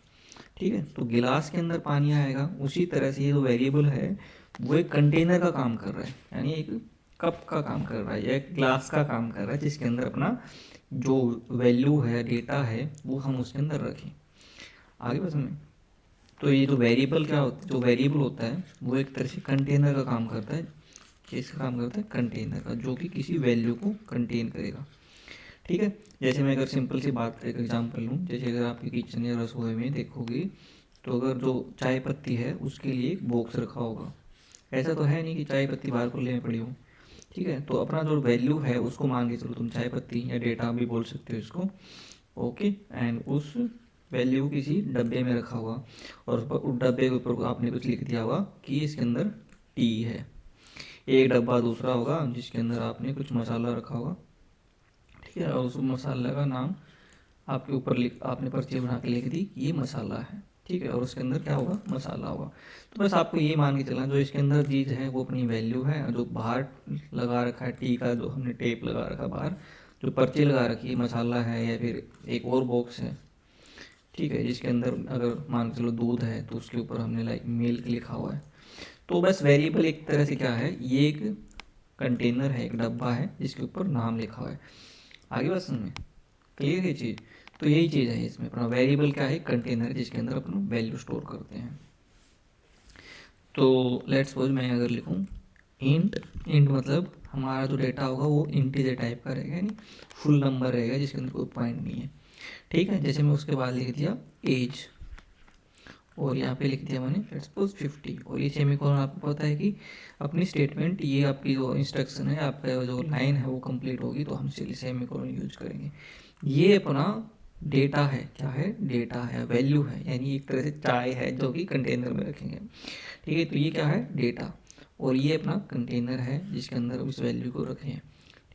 ठीक है, तो गिलास के अंदर पानी आएगा। उसी तरह से ये जो वेरिएबल है वो एक कंटेनर का काम कर रहा है, यानी एक कप का काम कर रहा है या एक ग्लास का काम कर रहा है, जिसके अंदर अपना जो वैल्यू है, डेटा है, वो हम उसके अंदर रखें। आगे बस में, तो ये जो वेरिएबल क्या होता है, जो वेरिएबल होता है वो एक तरह से कंटेनर का काम करता है। किसका काम करता है, कंटेनर का, जो कि किसी वैल्यू को कंटेन करेगा, ठीक है। जैसे मैं अगर सिंपल सी बात एक एग्जांपल लूँ, जैसे अगर आपके किचन या रसोई में देखोगे तो अगर जो चाय पत्ती है उसके लिए एक बॉक्स रखा होगा, ऐसा तो है नहीं कि चाय पत्ती बाहर खुले में पड़ी हो, ठीक है। तो अपना जो वैल्यू है उसको मान के चलो, तुम चाय पत्ती या डेटा भी बोल सकते हो इसको, ओके। एंड उस वैल्यू किसी डब्बे में रखा हुआ, और उस डब्बे के ऊपर आपने कुछ लिख दिया होगा कि इसके अंदर टी है। एक डब्बा दूसरा होगा जिसके अंदर आपने कुछ मसाला रखा होगा, ठीक है, और उस मसाला का नाम आपके ऊपर लिख, आपने पर्ची बना के लिख दी ये मसाला है, ठीक है, और उसके अंदर क्या होगा, मसाला होगा। तो बस आपको ये मान के चलना, जो इसके अंदर चीज़ है वो अपनी वैल्यू है, और जो बाहर लगा रखा है टी का, जो हमने टेप लगा रखा है बाहर, जो पर्ची लगा रखी है, मसाला है, या फिर एक और बॉक्स है, ठीक है, जिसके अंदर अगर मान के चलो दूध है तो उसके ऊपर हमने लाइक मिल्क लिखा हुआ है। तो बस वेरिएबल एक तरह से क्या है, ये एक कंटेनर है, एक डब्बा है जिसके ऊपर नाम लिखा हुआ है। आगे बस में क्लियर है चीज़। तो यही चीज़ है इसमें, अपना वेरिएबल क्या है, कंटेनर जिसके अंदर अपना वैल्यू स्टोर करते हैं। तो लेट्स सपोज मैं अगर लिखूँ इंट, इंट मतलब हमारा जो डेटा होगा वो इंटीजर टाइप का रहेगा, यानी फुल नंबर रहेगा जिसके अंदर कोई पॉइंट नहीं है, ठीक है। जैसे मैं उसके बाद लिख दिया एज, और यहाँ पे लिख दिया मैंने लेट्स सपोज 50, और ये सेमीकोलन आपको पता है कि अपनी स्टेटमेंट, ये आपकी जो इंस्ट्रक्शन है, आपका जो लाइन है वो कंप्लीट होगी तो हम सेमीकोलन यूज करेंगे। ये अपना डेटा है, क्या है, डेटा है, वैल्यू है, यानी एक तरह से चाय है जो कि कंटेनर में रखेंगे, ठीक है। तो ये क्या है, डेटा, और ये अपना कंटेनर है जिसके अंदर उस वैल्यू को रखें,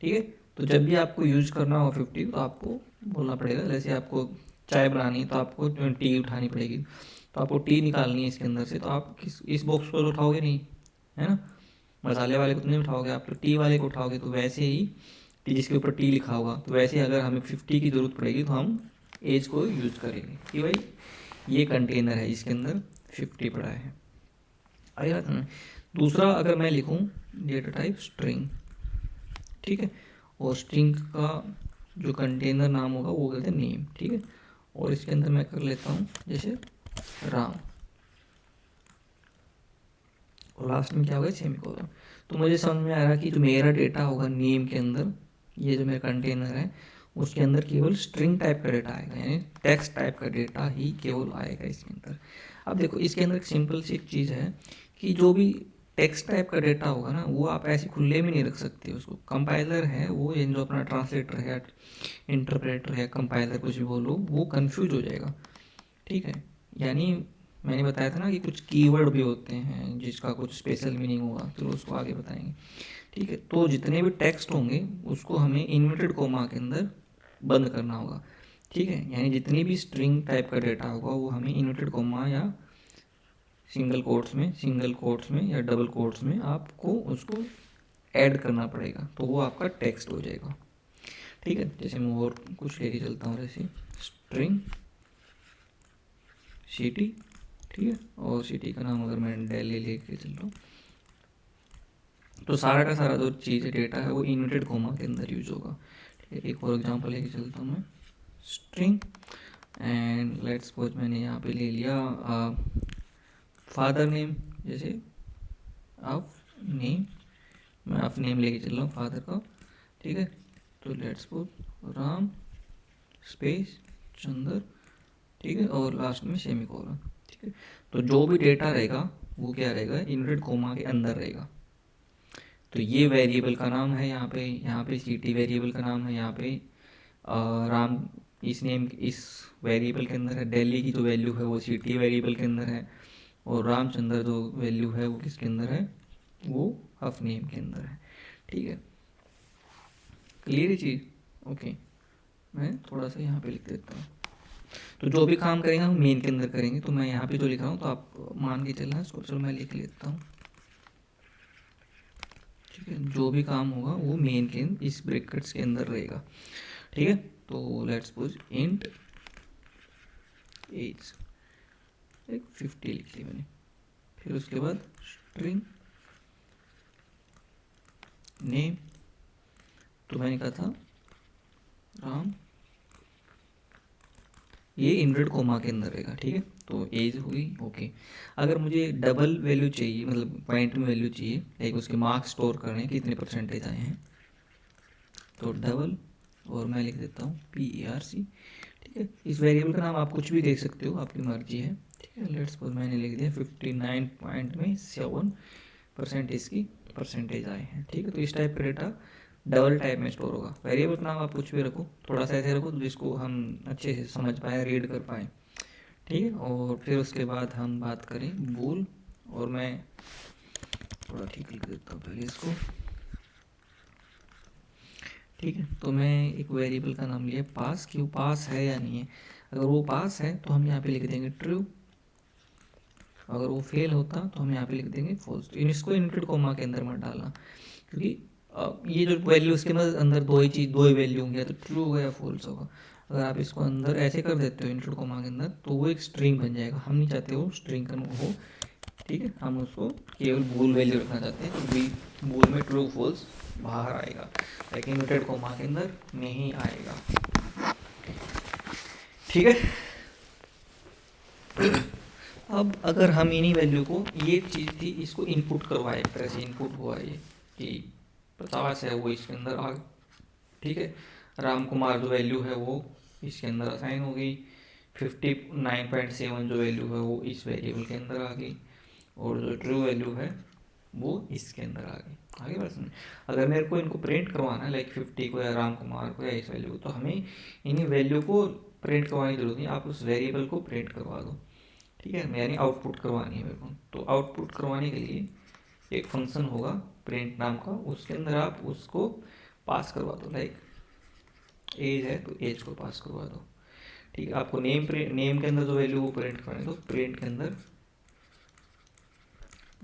ठीक है। तो जब भी आपको यूज करना हो 50 तो आपको बोलना पड़ेगा, जैसे आपको चाय बनानी है तो आपको टी उठानी पड़ेगी, तो आपको टी निकालनी है इसके अंदर से, तो आप किस इस बॉक्स को तो उठाओगे नहीं, है ना, मसाले वाले को तो नहीं उठाओगे, आप तो टी वाले को उठाओगे। तो वैसे ही टी जिसके ऊपर टी लिखा होगा, तो वैसे ही अगर हमें 50 की ज़रूरत पड़ेगी तो हम एज को यूज़ करेंगे कि भाई ये कंटेनर है जिसके अंदर 50 पड़ा है। आगे बात है। दूसरा अगर मैं लिखूँ डेटा टाइप स्ट्रिंग, ठीक है, और स्ट्रिंग का जो कंटेनर नाम होगा वो कहते हैं नेम, ठीक है, और इसके अंदर मैं कर लेता हूँ जैसे राम, और लास्ट में क्या होगा, सेमीकोलन। तो मुझे समझ में आ रहा है कि जो मेरा डेटा होगा नेम के अंदर, ये जो मेरा कंटेनर है उसके अंदर केवल स्ट्रिंग टाइप का डेटा आएगा, यानी टेक्स्ट टाइप का डेटा ही केवल आएगा इसके अंदर। अब देखो इसके अंदर एक सिंपल सी एक चीज़ है कि जो भी टेक्स्ट टाइप का डेटा होगा ना वो आप ऐसे खुले में नहीं रख सकते, उसको कंपाइलर है वो, यानी जो अपना ट्रांसलेटर है, इंटरप्रेटर है, कंपाइलर कुछ भी बोलो, वो कंफ्यूज हो जाएगा, ठीक है। यानी मैंने बताया था ना कि कुछ कीवर्ड भी होते हैं जिसका कुछ स्पेशल मीनिंग होगा, चलो उसको आगे बताएंगे। ठीक है, तो जितने भी टेक्स्ट होंगे उसको हमें इन्वर्टेड कोमा के अंदर बंद करना होगा। ठीक है, यानी जितनी भी स्ट्रिंग टाइप का डेटा होगा वो हमें इन्वर्टेड कोमा या सिंगल कोट्स में या डबल कोट्स में आपको उसको ऐड करना पड़ेगा, तो वो आपका टेक्स्ट हो जाएगा। ठीक है, जैसे मैं और कुछ लेके चलता हूँ, जैसे स्ट्रिंग सिटी। ठीक है, और सिटी का नाम अगर मैं दिल्ली लेके चल रहा हूँ तो सारा का सारा जो चीज़ डेटा है वो इन्वर्टेड कोमा के अंदर यूज होगा। ठीक है, एक और एग्जांपल लेके चलता हूँ मैं, स्ट्रिंग एंड लेट्स सपोज मैंने यहाँ पे ले लिया फादर नेम, जैसे आप नेम, मैं आप नेम लेके चल रहा हूँ फादर का। ठीक है, तो let's suppose Ram space Chander. ठीक है, और लास्ट में सेमीकोलन। ठीक है, तो जो भी डेटा रहेगा वो क्या रहेगा, इन्वर्टेड कोमा के अंदर रहेगा। तो ये वेरिएबल का नाम है, यहाँ पे सिटी वेरिएबल का नाम है, यहाँ पे राम इस नेम इस वेरिएबल के अंदर है, दिल्ली की जो वैल्यू है वो सिटी वेरिएबल के अंदर है, और रामचंद्र जो वैल्यू है वो किसके अंदर है, वो हफ नेम के अंदर है। ठीक है, क्लियर है चीज़? ओके, मैं थोड़ा सा यहाँ पे लिख देता हूँ। तो जो भी काम करेंगे हम मेन के अंदर करेंगे, तो मैं यहाँ पे जो लिख रहा हूँ तो आप मान के चलना इसको, चलो मैं लिख लेता हूँ। ठीक है, जो भी काम होगा वो मेन के इस ब्रैकेट्स के अंदर रहेगा। ठीक है, तो लेट्स सपोज इंट एज, एक 50 लिख ली मैंने। फिर उसके बाद स्ट्रिंग नेम, तो मैंने कहा था राम, ये इन्वर्टेड कोमा के अंदर रहेगा। ठीक है, तो एज होगी। ओके, अगर मुझे डबल वैल्यू चाहिए, मतलब पॉइंट में वैल्यू चाहिए, लाइक उसके मार्क्स स्टोर करने कितने परसेंटेज आए हैं, तो डबल, और मैं लिख देता हूँ PERC। ठीक है, इस वेरिएबल का नाम आप कुछ भी दे सकते हो, आपकी मर्जी है। ठीक है, लेट्स सपोज मैंने लिख दिया 59.7% इसकी परसेंटेज आए हैं। ठीक है, तो इस टाइप का डेटा डबल टाइप में स्टोर होगा। वेरिएबल का नाम आप कुछ भी रखो, थोड़ा सा ऐसे रखो जिसको हम अच्छे से समझ पाए, रीड कर पाए। ठीक है, और फिर उसके बाद हम बात करें बूल, और मैं थोड़ा ठीक लिख देता हूँ पहले इसको। ठीक है, तो मैं एक वेरिएबल का नाम लिया पास, कि वो पास है या नहीं है। अगर वो पास है तो हम यहाँ पे लिख देंगे ट्रू, अगर वो फेल होता तो हम यहाँ पे लिख देंगे फॉल्स। तो इसको इन्वर्टेड कोमा के अंदर मत डालना, क्योंकि ये जो वैल्यू इसके अंदर दो ही वैल्यू होंगी, या तो ट्रू होगा या फॉल्स होगा। अगर आप इसको अंदर ऐसे कर देते हो इन्वर्टेड कोमा के अंदर, तो वो एक स्ट्रिंग बन जाएगा। हम नहीं चाहते वो स्ट्रिंग का हो। ठीक है, हम उसको केवल बूल वैल्यू रखना चाहते हैं, तो बूल में ट्रू फॉल्स बाहर आएगा, लेकिन इन्वर्टेड कोमा के अंदर नहीं आएगा। ठीक है, अब अगर हम इन्हीं वैल्यू को, ये चीज़ थी, इसको इनपुट करवाए, एक तरह से इनपुट हुआ ये कि 50 है वो इसके अंदर आ। ठीक है, राम कुमार जो वैल्यू है वो इसके अंदर असाइन हो गई, 59.7 जो वैल्यू है वो इस वेरिएबल के अंदर आ गई, और जो ट्रू वैल्यू है वो इसके अंदर आ गई। आगे बात सुनिए, अगर मेरे को इनको प्रिंट करवाना है, लाइक 50 को या राम कुमार को या इस वैल्यू को, तो हमें इन्हीं वैल्यू को प्रिंट करवाने की जरूरत नहीं, आप उस वेरिएबल को प्रिंट करवा दो। ठीक है, यानी आउटपुट करवानी है मेरे को। तो आउटपुट करवाने के लिए एक फंक्शन होगा प्रिंट नाम का, उसके अंदर आप उसको पास करवा दो, लाइक एज है तो एज को पास करवा दो। ठीक है, आपको नेम के अंदर जो वैल्यू वो प्रिंट करवानी, तो प्रिंट के अंदर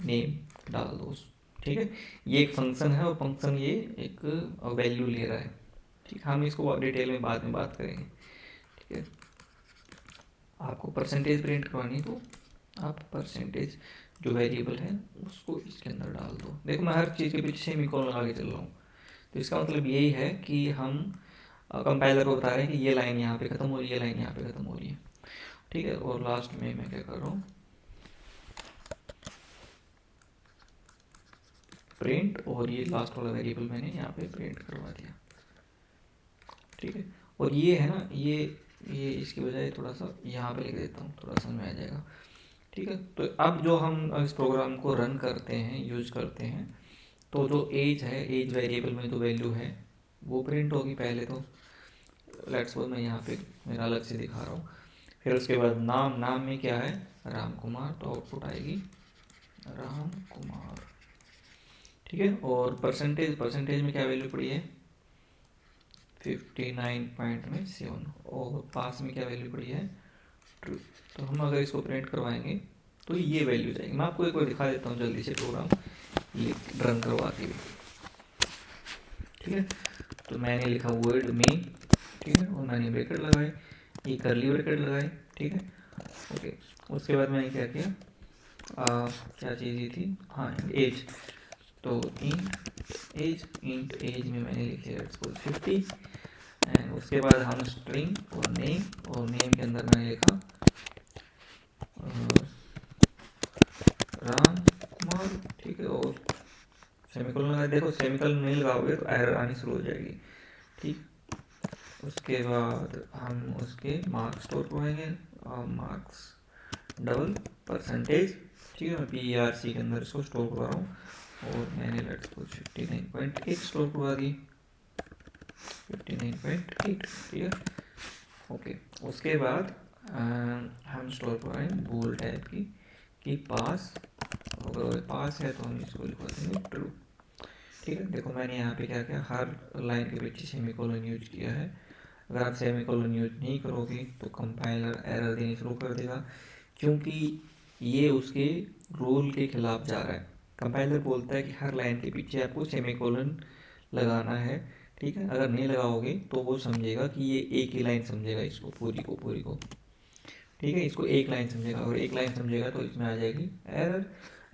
नेम डाल दो। ठीक है, ये एक फंक्शन है, और फंक्शन ये एक वैल्यू ले रहा है। ठीक, हम इसको डिटेल में बाद में बात करेंगे। ठीक है, आपको परसेंटेज प्रिंट करवानी है, तो आप परसेंटेज जो वेरिएबल है उसको इसके अंदर डाल दो। देखो मैं हर चीज़ के पीछे सेमीकोलन लगा के चल रहा हूँ, तो इसका मतलब यही है कि हम कंपाइलर को बता रहे हैं कि ये लाइन यहाँ पे ख़त्म हो रही है, ये लाइन यहाँ पे ख़त्म हो रही है। ठीक है, और लास्ट में मैं क्या कर रहा हूँ, प्रिंट, और ये लास्ट वाला वेरिएबल मैंने यहाँ पे प्रिंट करवा दिया। ठीक है, और ये है ना, ये इसकी बजाय थोड़ा सा यहाँ पे लिख देता हूँ, थोड़ा समझ में आ जाएगा। ठीक है, तो अब जो हम इस प्रोग्राम को रन करते हैं, यूज करते हैं, तो जो एज है, एज वेरिएबल में जो वैल्यू है वो प्रिंट होगी पहले। तो लेट्स सपोज मैं यहाँ पे मेरा अलग से दिखा रहा हूँ, फिर उसके बाद नाम, नाम में क्या है राम कुमार, तो आउटपुट आएगी राम कुमार, ठीक है। और परसेंटेज, परसेंटेज में क्या वैल्यू पड़ी है 59.7, और पास में क्या वैल्यू पड़ी है ट्रू। तो हम अगर इसको प्रिंट करवाएंगे तो ये वैल्यू जाएगी। मैं आपको एक बार दिखा देता हूँ जल्दी से प्रोग्राम रन करवा के भी, ठीक है। तो मैंने लिखा वर्ड मेन, ठीक है, और मैंने ब्रैकेट लगाए, ये करली ब्रैकेट लगाए, ठीक है, ओके। उसके बाद मैंने क्या किया, क्या चीज़ ये थी, हाँ एज, तो इंट एज में मैंने लिख लिया 50, एंड उसके बाद हम स्ट्रिंग और नेम के अंदर मैंने लिखा राम कुमार, ठीक है, और सेमीकोलन लगा। देखो सेमीकोलन नहीं लगाओगे तो एरर आनी शुरू हो जाएगी, ठीक। उसके बाद हम उसके मार्क्स स्टोर करवाएंगे, मार्क्स डबल परसेंटेज, ठीक है, मैं PRC के अंदर इसको स्टोर करवा रहा हूँ, और मैंने लेट्स सपोज 59.8 स्टोर करवा दी, 59.8, ठीक है, ओके। उसके बाद हम स्टोर करवाएंगे बोल टाइप की पास, अगर पास है तो हम इसको लिखवा देंगे ट्रू, ठीक है। देखो मैंने यहाँ पे क्या किया, हर लाइन के पीछे सेमीकोलन यूज किया है। अगर आप सेमीकोलन यूज नहीं करोगे तो कंपाइलर एरर देनी शुरू कर देगा, क्योंकि ये उसके रूल के खिलाफ जा रहा है। कंपाइलर बोलता है कि हर लाइन के पीछे आपको सेमीकोलन लगाना है, ठीक है। अगर नहीं लगाओगे तो वो समझेगा कि ये एक ही लाइन समझेगा, इसको पूरी को, ठीक है, इसको एक लाइन समझेगा, और एक लाइन समझेगा तो इसमें आ जाएगी एरर।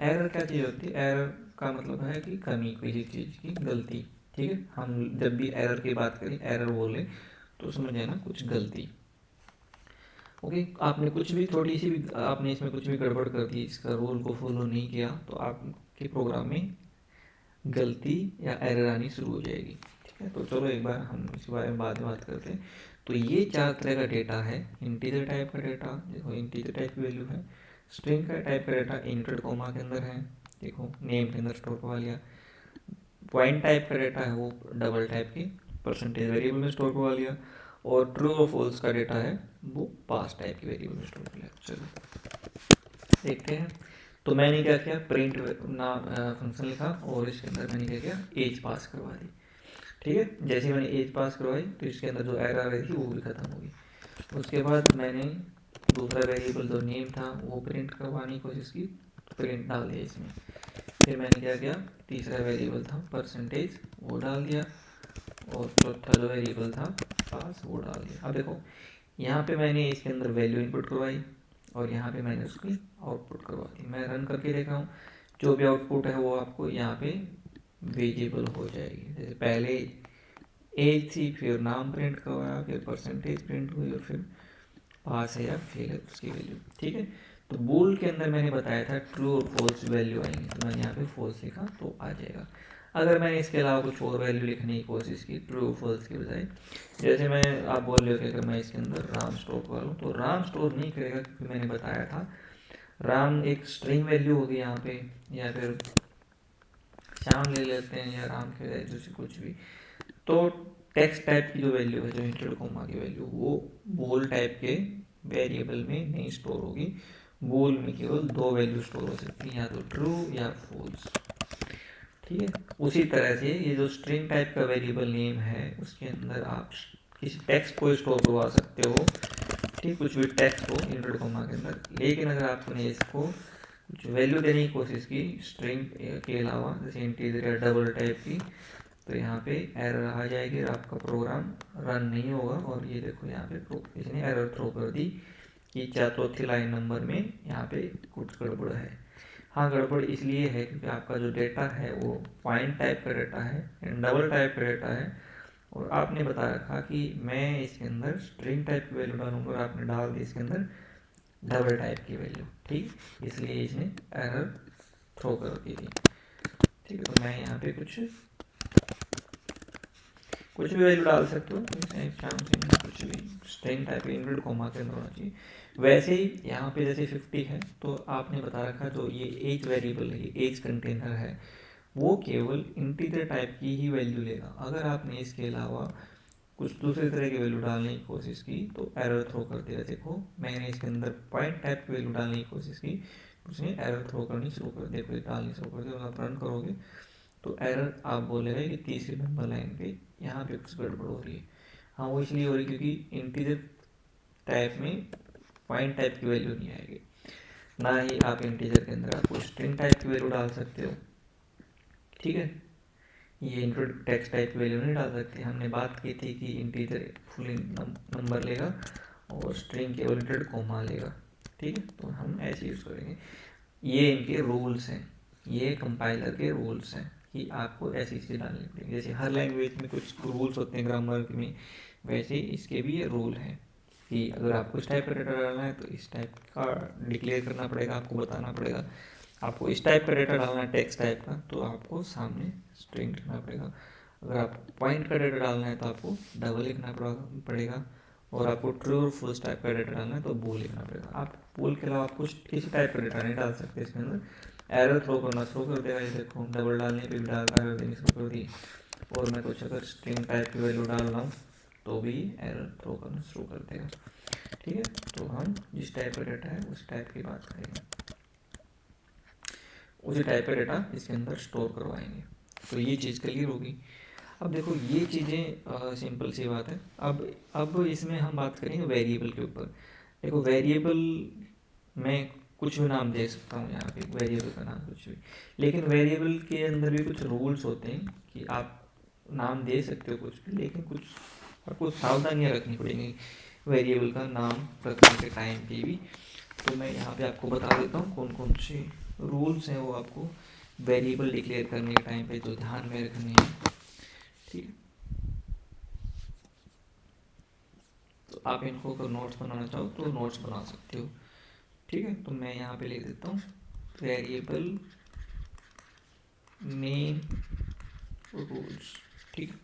एरर क्या चीज़ होती है, एरर का मतलब है कि कमी, किसी चीज़ की गलती, ठीक है। हम जब भी एरर की बात करें, एरर बोले तो समझ लेना कुछ गलती, ओके। आपने कुछ भी थोड़ी सी भी आपने इसमें कुछ भी गड़बड़ कर दी, इसका रूल को फॉलो नहीं किया, तो आपके प्रोग्राम में गलती या एरर आनी शुरू हो जाएगी, ठीक है। तो चलो एक बार हम इसके बारे में बाद में बात करते हैं। तो ये 4 तरह का डेटा है, इंटीजर टाइप का डेटा, देखो इंटीजर टाइप की वैल्यू है, स्ट्रिंग का टाइप का डेटा इंवर्टेड कोमा के अंदर है, देखो नेम के अंदर स्टोर करवा लिया, पॉइंट टाइप का डेटा है वो डबल टाइप की परसेंटेज वेरिएबल में स्टोर करवा लिया, और ट्रू और फॉल्स का डेटा है वो पास टाइप की वेरिएबल में स्टोर कर लिया। चलो देखते हैं। तो मैंने क्या किया, प्रिंट नाम फंक्शन लिखा, और इसके अंदर मैंने क्या किया, एज पास करवा दी, ठीक है। जैसे मैंने एज पास करवाई तो इसके अंदर जो एरर आ रही थी वो भी खत्म हो गई। उसके बाद मैंने दूसरा वेरिएबल जो नेम था वो प्रिंट करवाने की कोशिश की, प्रिंट डाल दिया इसमें। फिर मैंने क्या किया, तीसरा वेरिएबल था परसेंटेज वो डाल दिया, और चौथा जो वेरिएबल था पास वो डाल दिया। अब देखो यहाँ पे मैंने इसके अंदर वैल्यू इनपुट करवाई, और यहाँ पे मैंने उसकी आउटपुट करवा दी। मैं रन करके देख रहा हूँ, जो भी आउटपुट है वो आपको यहाँ पे विजिबल हो जाएगी। जैसे पहले एज थी, फिर नाम प्रिंट करवाया, फिर परसेंटेज प्रिंट हुई, और फिर पास है या फेल है उसकी वैल्यू, ठीक है। तो बूल के अंदर मैंने बताया था ट्रू और फॉल्स वैल्यू आएंगे, तो मैंने यहाँ पे फॉल्स लिखा तो आ जाएगा। अगर मैंने इसके अलावा कुछ और वैल्यू लिखने की कोशिश की ट्रू फॉल्स के बजाय, जैसे मैं आप बोल रहे हो कि अगर मैं इसके अंदर राम स्टोर कर लूँ, तो राम स्टोर नहीं करेगा, क्योंकि मैंने बताया था राम एक स्ट्रिंग वैल्यू होगी यहाँ पे, या फिर श्याम ले लेते हैं, या राम के बजाय जैसे कुछ भी। तो टेक्स्ट टाइप की जो वैल्यू है, जो इंटर कोमा की वैल्यू, वो बोल टाइप के वेरिएबल में नहीं स्टोर होगी। बोल में केवल 2 वैल्यू स्टोर हो सकती है, या तो ट्रू या फॉल्स, ठीक है। उसी तरह से ये जो स्ट्रिंग टाइप का वेरिएबल नेम है, उसके अंदर आप किसी टेक्स्ट को स्टोर करवा सकते हो, ठीक, कुछ भी टेक्स्ट हो इंवर्टेड कोमा के अंदर। लेकिन अगर आपने इसको कुछ वैल्यू देने की कोशिश की स्ट्रिंग के अलावा, जैसे इंटीजर या डबल टाइप की, तो यहाँ पे एरर आ जाएगी और आपका प्रोग्राम रन नहीं होगा। और ये देखो यहाँ पे इसने एरर थ्रो कर दी कि चौथी लाइन नंबर में यहाँ पे कुछ गड़बड़ है। हाँ गड़बड़ इसलिए है क्योंकि आपका जो डेटा है वो पॉइंट टाइप का डेटा है, डबल टाइप का डेटा है, और आपने बता रखा कि मैं इसके अंदर स्ट्रिंग टाइप की वैल्यू डालूंगा, और आपने डाल दी इसके अंदर डबल टाइप की वैल्यू, ठीक, इसलिए इसने एरर थ्रो कर दी थी, ठीक है। तो मैं यहाँ पे कुछ भी वैल्यू डाल सकते हो, कुछ भी स्ट्रिंग टाइप इंवर्टेड कोमा के अंदर होना चाहिए। वैसे ही यहाँ पे जैसे 50 है, तो आपने बता रखा जो ये एज वेरिएबल है, एज कंटेनर है, वो केवल इंटीजर टाइप की ही वैल्यू लेगा। अगर आपने इसके अलावा कुछ दूसरे तरह की वैल्यू डालने की कोशिश की तो एरर थ्रो कर दिया। देखो मैंने इसके अंदर पॉइंट टाइप की वैल्यू डालने की कोशिश की, उसने एरर थ्रो करनी शुरू कर दिया, कोई डालनी शुरू कर दिया। और आप रन करोगे तो एरर आप बोलेगा कि तीसरी नंबर लाइन पे यहाँ पे कुछ गड़बड़ हो रही है। हाँ वो इसलिए हो रही है क्योंकि इंटीजर टाइप में पॉइंट टाइप की वैल्यू नहीं आएगी। ना ही आप इंटीजर के अंदर आपको स्ट्रिंग टाइप की वैल्यू डाल सकते हो, ठीक है। ये इंक्लूड टेक्स्ट टाइप की वैल्यू नहीं डाल सकते। हमने बात की थी कि इंटीजर फुल नंबर लेगा और स्ट्रिंग के ओरिएंटेड कॉमा लेगा, ठीक है। तो हम ऐसे यूज़ करेंगे। ये इनके रूल्स हैं, ये कंपाइलर के रूल्स हैं कि आपको ऐसी चीज़ डालनी पड़ेगी। जैसे हर लैंग्वेज में कुछ रूल्स होते हैं ग्रामर में, वैसे इसके भी ये रूल हैं कि अगर आपको इस टाइप का डेटा डालना है तो इस टाइप का डिक्लेयर करना पड़ेगा, आपको बताना पड़ेगा। आपको इस टाइप का डेटा डालना है टेक्स्ट टाइप का तो आपको सामने स्ट्रिंग लिखना पड़ेगा। अगर आपको पॉइंट का डेटा डालना है तो आपको डबल लिखना पड़ेगा। और आपको ट्रू और फॉल्स टाइप का डेटा डालना है तो बूल लिखना पड़ेगा। आप बूल के अलावा कुछ किसी टाइप का डेटा नहीं डाल सकते इसके अंदर, एरर थ्रो करना शुरू कर देगा। ये देखो डबल डालने पे भी डाल एरर देनी शुरू कर दी। और मैं कुछ अगर स्ट्रिंग टाइप की वैल्यू डाल रहा हूँ तो भी एरर थ्रो करना शुरू कर देगा, ठीक है। तो हम जिस टाइप का डेटा है उस टाइप की बात करेंगे, उसी टाइप का डेटा इसके अंदर स्टोर करवाएंगे। तो ये चीज़ क्लियर होगी। अब देखो ये चीज़ें सिंपल सी बात है। अब इसमें हम बात करेंगे वेरिएबल के ऊपर। देखो वेरिएबल मैं कुछ भी नाम दे सकता हूँ यहाँ पे, वेरिएबल का नाम कुछ भी, लेकिन वेरिएबल के अंदर भी कुछ रूल्स होते हैं कि आप नाम दे सकते हो कुछ भी, लेकिन कुछ आपको सावधानियाँ रखनी पड़ेंगी वेरिएबल का नाम रखने के टाइम पे भी। तो मैं यहाँ पे आपको बता देता हूँ कौन कौन से रूल्स हैं वो आपको वेरिएबल डिक्लेयर करने के टाइम पे जो ध्यान में रखने हैं, ठीक है। तो आप इनको अगर नोट्स बनाना चाहो तो नोट्स बना सकते हो, ठीक है। तो मैं यहाँ पे लिख देता हूँ वेरिएबल नेम रूल्स, ठीक है।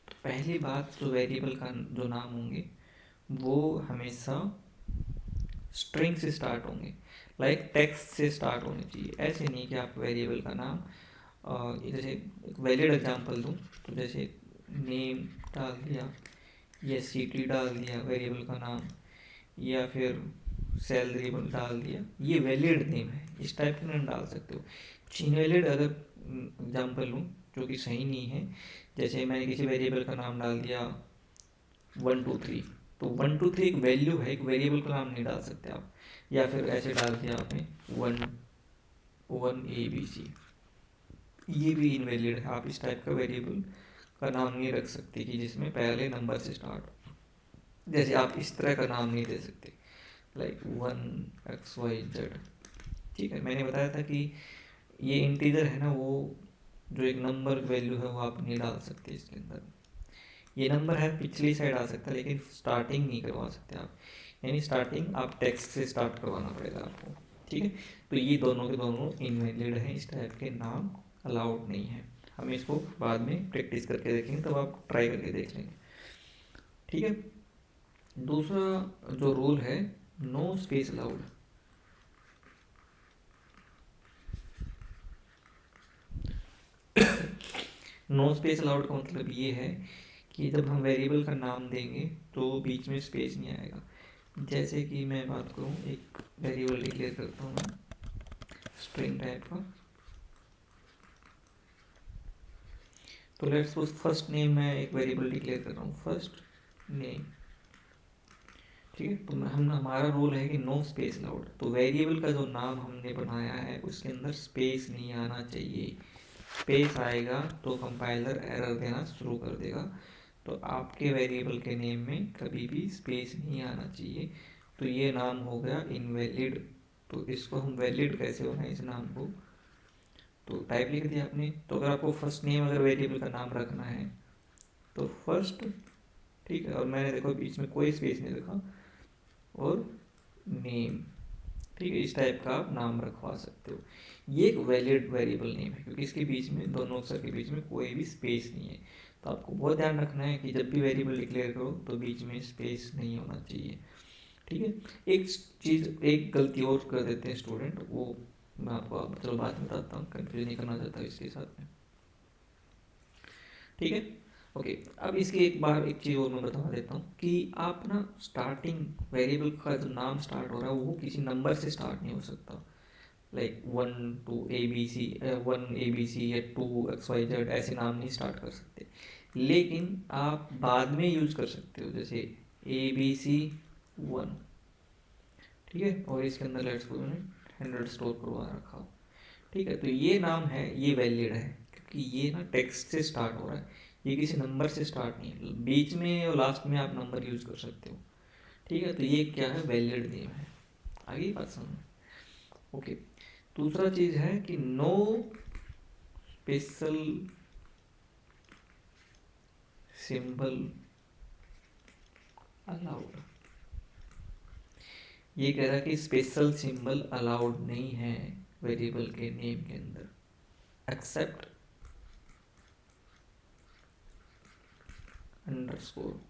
तो पहली बात जो वेरिएबल का जो नाम होंगे वो हमेशा स्ट्रिंग से स्टार्ट होंगे, लाइक टेक्स्ट से स्टार्ट होने चाहिए। ऐसे नहीं कि आप वेरिएबल का नाम जैसे एक वैलिड एग्जांपल दूँ तो जैसे नेम डाल दिया या सिटी डाल दिया वेरिएबल का नाम, या फिर सैलरी डाल दिया, ये वैलिड नेम है, इस टाइप का नाम डाल सकते हो। इनवैलिड अगर एग्जांपल लूँ जो कि सही नहीं है, जैसे मैंने किसी वेरिएबल का नाम डाल दिया 123, तो 123 एक वैल्यू है, एक वेरिएबल का नाम नहीं डाल सकते आप। या फिर ऐसे डाल दिया आपने 1ABC, ये भी इनवैलिड है। आप इस टाइप का वेरिएबल का नाम नहीं रख सकते कि जिसमें पहले नंबर से स्टार्ट हो। जैसे आप इस तरह का नाम नहीं दे सकते लाइक 1XYZ, ठीक है। मैंने बताया था कि ये इंटीजर है ना, वो जो एक नंबर वैल्यू है वो आप नहीं डाल सकते इसके अंदर। ये नंबर है पिछली साइड आ सकता है लेकिन स्टार्टिंग नहीं करवा सकते आप, यानी स्टार्टिंग आप टेक्स्ट से स्टार्ट करवाना पड़ेगा आपको, ठीक है। तो ये दोनों के दोनों इनवैलिड हैं, इस टाइप के नाम अलाउड नहीं है। हम इसको बाद में प्रैक्टिस करके देखेंगे तब आप ट्राई करके देख लेंगे, ठीक है। दूसरा जो रूल है no space allowed. No space allowed का मतलब ये है कि जब हम वेरिएबल का नाम देंगे तो बीच में स्पेस नहीं आएगा। जैसे कि मैं बात करूँ, एक वेरिएबल डिक्लेयर करता हूँ मैं स्ट्रिंग टाइप का, तो लेट्स सपोज फर्स्ट नेम मैं एक वेरिएबल डिक्लेयर कर रहा हूँ फर्स्ट नेम, ठीक है। तो हम हमारा रूल है कि नो स्पेस अलाउड। तो वेरिएबल का जो नाम हमने बनाया है उसके अंदर स्पेस नहीं आना चाहिए। स्पेस आएगा तो कंपाइलर एरर देना शुरू कर देगा। तो आपके वेरिएबल के नेम में कभी भी स्पेस नहीं आना चाहिए। तो ये नाम हो गया इनवैलिड। तो इसको हम वैलिड कैसे होना है इस नाम को, तो टाइप लिख दिया आपने। तो अगर आपको फर्स्ट नेम अगर वेरिएबल का नाम रखना है तो फर्स्ट, ठीक है। और मैंने देखो बीच में कोई स्पेस नहीं रखा, और नेम, ठीक है। इस टाइप का आप नाम रखवा सकते हो। ये एक वैलिड वेरिएबल नेम है क्योंकि इसके बीच में दोनों अक्षर के बीच में कोई भी स्पेस नहीं है। तो आपको बहुत ध्यान रखना है कि जब भी वेरिएबल डिक्लेयर करो तो बीच में स्पेस नहीं होना चाहिए, ठीक है। एक चीज़, एक गलती और कर देते हैं स्टूडेंट, वो मैं आपको चलो बाद में बताता हूँ, कंफ्यूज नहीं करना चाहता इसके साथ में, ठीक है। ओके, अब इसकी एक चीज़ और मैं बता देता हूँ कि आप ना स्टार्टिंग वेरिएबल का जो नाम स्टार्ट हो रहा है वो किसी नंबर से स्टार्ट नहीं हो सकता। लाइक 1 या 2 XYZ ऐसे नाम नहीं स्टार्ट कर सकते, लेकिन आप बाद में यूज कर सकते हो, जैसे ABC1, ठीक है, और इसके अंदर लेट्स सपोज मैंने 100 स्टोर करवा रखा हो, ठीक है, तो ये नाम है, ये वैलिड है क्योंकि ये ना टेक्स्ट से स्टार्ट हो रहा है, ये किसी नंबर से स्टार्ट नहीं है, बीच में और लास्ट में आप नंबर यूज कर सकते हो, ठीक है, तो ये क्या है, वैलिड नेम है। आगे बात समझ। ओके, दूसरा चीज है कि नो स्पेशल सिंबल अलाउड। ये कह रहा है कि स्पेशल सिंबल अलाउड नहीं है वेरिएबल के नेम के अंदर, एक्सेप्ट अंडरस्कोर,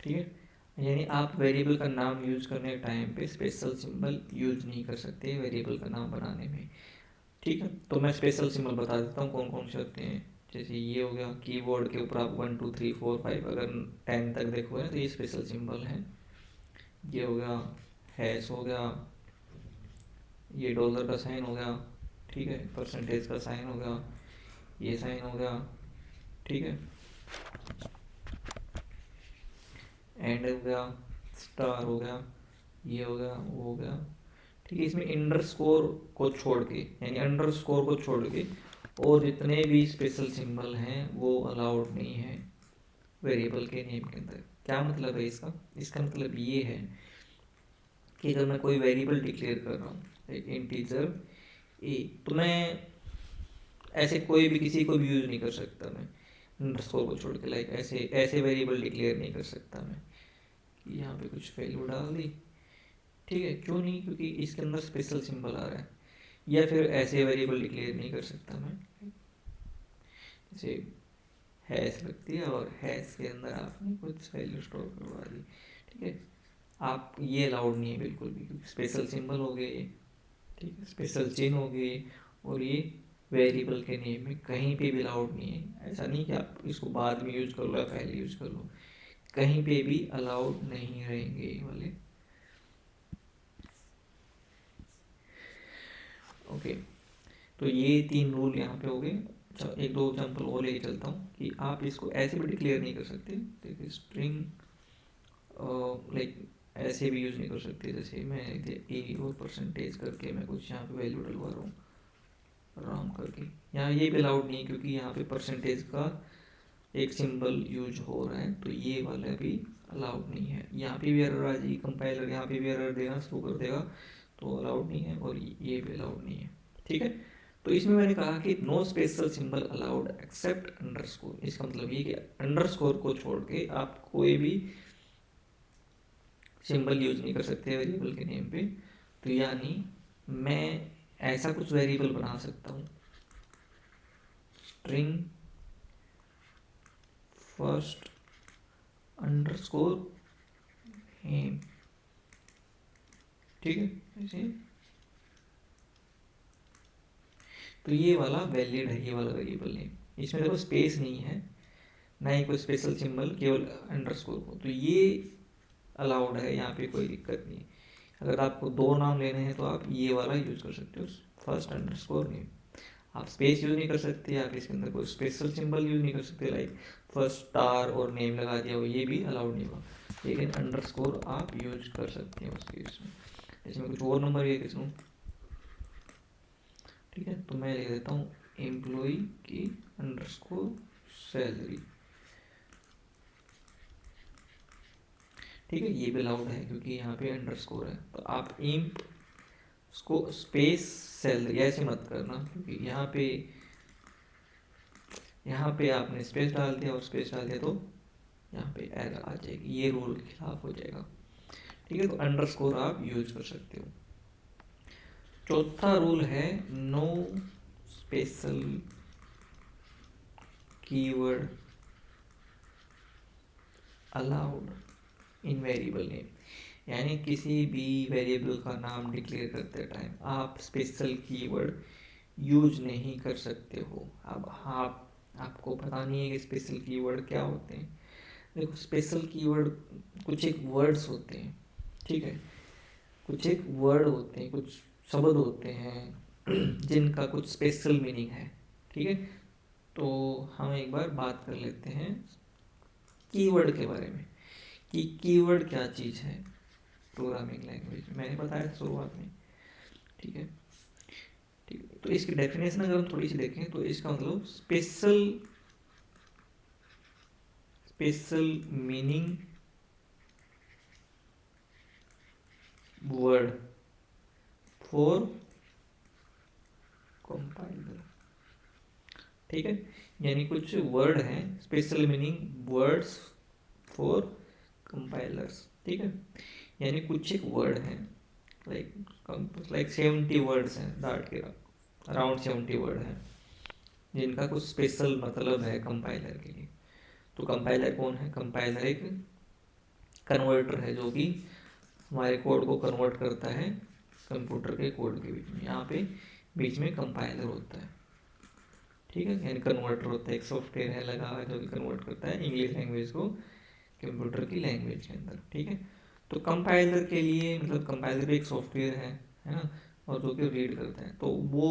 ठीक है, यानी आप वेरिएबल का नाम यूज करने के टाइम पे स्पेशल सिंबल यूज नहीं कर सकते वेरिएबल का नाम बनाने में, ठीक है। तो मैं स्पेशल सिंबल बता देता हूँ कौन कौन से होते हैं। जैसे ये हो गया, कीबोर्ड के ऊपर आप 1 2 3 4 5 अगर 10 तक देखोगे तो ये स्पेशल सिंबल है। ये हो गया, हैश हो गया, ये डॉलर का साइन हो गया, ठीक है, परसेंटेज का साइन हो गया, ये साइन हो गया, ठीक है, एंड हो गया, स्टार हो गया, ये हो गया, वो हो गया, ठीक है। इसमें अंडरस्कोर को छोड़ के, यानी अंडरस्कोर को छोड़ के और जितने भी स्पेशल सिंबल हैं वो अलाउड नहीं है वेरिएबल के नेम के अंदर। क्या मतलब है इसका? इसका मतलब ये है कि अगर मैं कोई वेरिएबल डिक्लेयर कर रहा हूँ, एक इंटीजर ए, तो मैं ऐसे कोई भी किसी को भी यूज नहीं कर सकता मैं अंडरस्कोर को छोड़ के। लाइक ऐसे ऐसे वेरिएबल डिक्लेयर नहीं कर सकता मैं कि यहाँ पे कुछ वैल्यू डाल दी, ठीक है, क्यों नहीं, क्योंकि इसके अंदर स्पेशल सिंबल आ रहा है। या फिर ऐसे वेरिएबल डिक्लेयर नहीं कर सकता मैं, जैसे हैश रख दिया और हैश के अंदर आपने कुछ वैल्यू स्टोर करवा दी, ठीक है, आप ये अलाउड नहीं है बिल्कुल भी, क्योंकि स्पेशल सिंबल हो गए, ठीक है, स्पेशल चिन्ह हो गए, और ये वेरिएबल के नेम में कहीं पे भी अलाउड नहीं है। ऐसा नहीं कि आप इसको बाद में यूज कर लो या पहले यूज कर लो, कहीं पे भी अलाउड नहीं रहेंगे ये वाले। ओके, तो ये 3 रूल यहाँ पे हो गए। अच्छा, एक दो एग्जांपल और लेके चलता हूँ कि आप इसको ऐसे भी डिक्लेयर नहीं कर सकते। देखिए स्ट्रिंग लाइक ऐसे भी यूज नहीं कर सकते, जैसे मैं ए और परसेंटेज करके मैं कुछ यहाँ पे वैल्यू डलवा रहा हूँ राम करके, यहाँ ये भी अलाउड नहीं है क्योंकि यहाँ पे परसेंटेज का एक सिंबल यूज हो रहा है, तो ये वाला भी अलाउड नहीं है। यहाँ पे भी एरर आ जाएगी, कंपाइलर यहाँ पे भी एरर देना शुरू कर देगा, तो अलाउड नहीं है, और ये भी अलाउड नहीं है, ठीक है। तो इसमें मैंने कहा कि no special symbol allowed except underscore. इसका मतलब ये कि अंडरस्कोर को छोड़ के आप कोई भी सिंबल यूज नहीं कर सकते वेरिएबल के नेम पे। तो यानी मैं ऐसा कुछ वेरिएबल बना सकता हूँ, स्ट्रिंग फर्स्ट अंडरस्कोर नेम, ठीक है, ऐसे। तो ये वाला वैलिड है, ये वाला वेरिएबल नेम, इसमें देखो स्पेस नहीं है, ना ही कोई स्पेशल सिंबल, केवल अंडरस्कोर को, तो ये अलाउड है, यहाँ पे कोई दिक्कत नहीं। अगर आपको 2 नाम लेने हैं तो आप ये वाला यूज कर सकते हो, फर्स्ट अंडरस्कोर नेम। आप स्पेस यूज नहीं कर सकते, आप इसके अंदर कोई स्पेशल सिंबल यूज नहीं कर सकते, लाइक फर्स्ट स्टार और नेम लगा दिया हो, ये भी अलाउड नहीं होगा, लेकिन अंडरस्कोर आप यूज कर सकते हैं उस केस में। इसमें कुछ और नंबर ये किस्म, ठीक है, तो मैं लिख देता हूँ एम्प्लॉय की अंडरस्कोर सैलरी, ठीक है, ये भी अलाउड है क्योंकि यहाँ पे अंडरस्कोर है। तो आप इम्प उसको स्पेस सैलरी ऐसे मत करना, क्योंकि यहाँ पे आपने स्पेस डाल दिया और स्पेस डाल दिया तो यहाँ पे एरर आ जाएगी, ये रूल के खिलाफ हो जाएगा, ठीक है। तो अंडरस्कोर आप यूज कर सकते हो। चौथा रूल है no special keyword allowed in variable name, यानी किसी भी वेरिएबल का नाम डिक्लेयर करते टाइम आप स्पेशल कीवर्ड यूज नहीं कर सकते हो। अब आपको पता नहीं है कि स्पेशल कीवर्ड क्या होते हैं। देखो, स्पेशल कीवर्ड कुछ एक वर्ड्स होते हैं, ठीक है, कुछ एक वर्ड होते हैं, कुछ शब्द होते हैं जिनका कुछ स्पेशल मीनिंग है, ठीक है। तो हम एक बार बात कर लेते हैं कीवर्ड के बारे में कि कीवर्ड क्या चीज़ है प्रोग्रामिंग लैंग्वेज। मैंने बताया था शुरुआत में, ठीक है। ठीक है, तो इसकी डेफिनेशन अगर हम थोड़ी सी देखें तो इसका मतलब special meaning word for compiler, ठीक है। यानी कुछ वर्ड हैं special meaning words for compilers, ठीक है। यानी कुछ एक वर्ड हैं लाइक 70 वर्ड्स हैं, डाट के अराउंड 70 वर्ड हैं जिनका कुछ स्पेशल मतलब है कंपाइलर के लिए। तो कंपाइलर कौन है? कंपाइलर एक कन्वर्टर है जो कि हमारे कोड को कन्वर्ट करता है कंप्यूटर के कोड के बीच में। यहाँ पे बीच में कंपाइलर होता है, ठीक है। यानी कन्वर्टर होता है, एक सॉफ्टवेयर है लगा हुआ जो कि कन्वर्ट करता है इंग्लिश लैंग्वेज को कंप्यूटर की लैंग्वेज के अंदर, ठीक है। तो कंपाइलर के लिए मतलब कंपाइलर भी एक सॉफ्टवेयर है ना, और जो कि रीड करता है। तो वो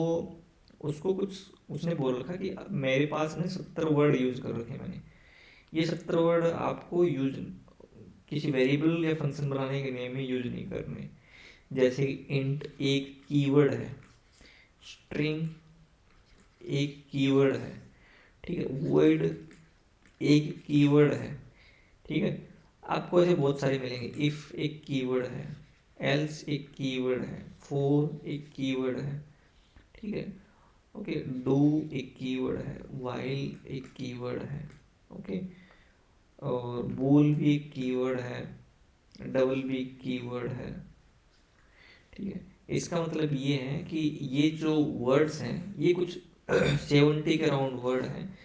उसको कुछ उसने बोल रखा कि मेरे पास ने 70 वर्ड यूज कर रखे मैंने, ये 70 वर्ड आपको यूज किसी वेरिएबल या फंक्शन बनाने के नेम में यूज नहीं करने। जैसे इंट एक कीवर्ड है, स्ट्रिंग एक कीवर्ड है, ठीक है, वॉइड एक कीवर्ड है, ठीक है। आपको ऐसे बहुत सारे मिलेंगे। इफ एक कीवर्ड है, एल्स एक कीवर्ड है, फॉर एक कीवर्ड है, ठीक है, ओके। डू एक कीवर्ड है, वाइल एक कीवर्ड है, ओके। और बूल भी एक कीवर्ड है, डबल भी एक कीवर्ड है, ठीक है। इसका मतलब ये है कि ये जो वर्ड्स हैं ये कुछ 70 के अराउंड वर्ड हैं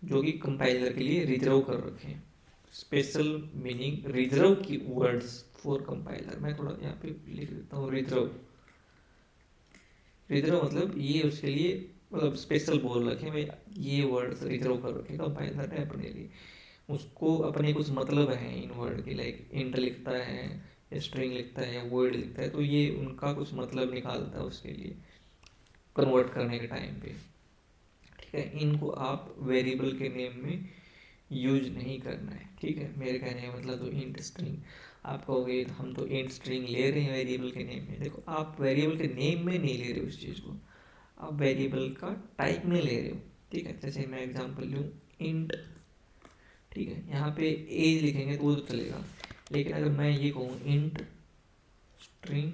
जो कि कंपाइलर के लिए रिजर्व कर रखे हैं। स्पेशल मीनिंग रिजर्व की वर्ड्स फॉर कंपाइलर। मैं थोड़ा यहाँ पे लिख देता हूँ रिजर्व। रिजर्व मतलब ये उसके लिए मतलब स्पेशल बोल रखे भाई, ये वर्ड्स रिजर्व कर रखे कंपाइलर ने अपने लिए। उसको अपने कुछ मतलब है इन वर्ड के, लाइक इंट लिखता है, स्ट्रिंग लिखता है या वर्ड लिखता है, तो ये उनका कुछ मतलब निकालता है उसके लिए कन्वर्ट करने के टाइम पे, ठीक है। इनको आप वेरिएबल के नेम में यूज नहीं करना है, ठीक है। मेरे कहने का मतलब तो इंट स्ट्रिंग आप कहोगे हम तो इंट स्ट्रिंग ले रहे हैं वेरिएबल के नेम में। देखो, आप वेरिएबल के नेम में नहीं ले रहे उस चीज़ को, आप वेरिएबल का टाइप में ले रहे हो, ठीक है। जैसे मैं एग्जांपल लूँ इंट, ठीक है, यहाँ पे एज लिखेंगे तो वो तो चलेगा, लेकिन अगर मैं ये कहूँ इंट स्ट्रिंग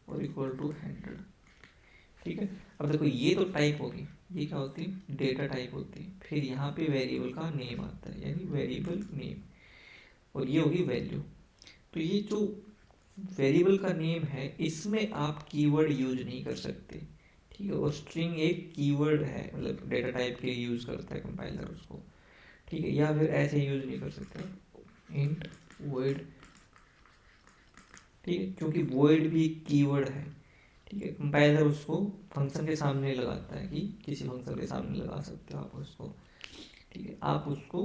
और इक्वल टू 100, ठीक है। अब देखो ये तो टाइप होगी, ये क्या होती है? डेटा टाइप होती है। फिर यहाँ पे वेरिएबल का नेम आता है, यानी वेरिएबल नेम, और ये होगी वैल्यू। तो ये जो वेरिएबल का नेम है इसमें आप कीवर्ड यूज नहीं कर सकते, ठीक है। और स्ट्रिंग एक कीवर्ड है, मतलब डेटा टाइप के लिए यूज करता है कंपाइलर उसको, ठीक है। या फिर ऐसे यूज नहीं कर सकते इंट वॉइड, ठीक है, क्योंकि वॉइड भी एक कीवर्ड है, ठीक है। कंपाइलर उसको फंक्शन के सामने लगाता है कि किसी फंक्शन के सामने लगा सकते हो आप उसको, ठीक है। आप उसको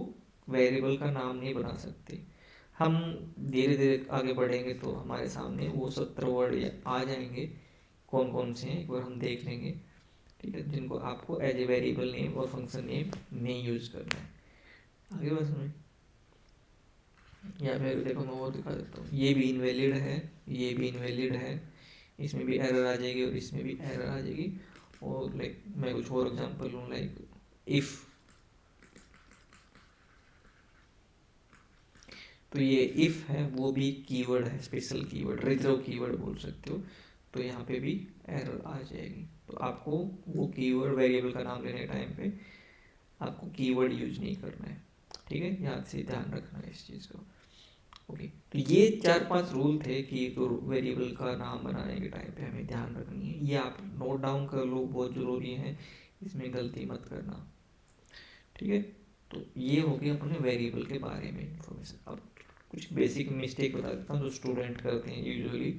वेरिएबल का नाम नहीं बना सकते। हम धीरे धीरे आगे बढ़ेंगे तो हमारे सामने वो 70 वर्ड आ जाएंगे, कौन कौन से हैं एक बार हम देख लेंगे, ठीक है, जिनको आपको एज ए वेरिएबल नेम और फंक्शन नेम नहीं यूज करना है। आगे बस में या फिर देखो मैं और दिखा देता हूँ, ये भी इनवैलिड है, ये भी इनवैलिड है, इसमें भी एरर आ जाएगी और इसमें भी एरर आ जाएगी। और लाइक मैं कुछ और एग्जांपल लूँ, लाइक इफ़, तो ये इफ़ है वो भी कीवर्ड है, स्पेशल कीवर्ड, रिजर्व कीवर्ड बोल सकते हो। तो यहाँ पे भी एरर आ जाएगी। तो आपको वो कीवर्ड वेरिएबल का नाम लेने टाइम पे आपको कीवर्ड यूज नहीं करना है, ठीक है। याद से ध्यान रखना है इस चीज़ को, ओके। तो ये 4-5 रूल थे कि तो वेरिएबल का नाम बनाने के टाइम पे हमें ध्यान रखनी है। ये आप नोट डाउन कर लो, बहुत ज़रूरी है, इसमें गलती मत करना, ठीक है। तो ये हो गया अपने वेरिएबल के बारे में इन्फॉर्मेशन। अब कुछ बेसिक मिस्टेक बता देता हूँ जो स्टूडेंट करते हैं यूजुअली।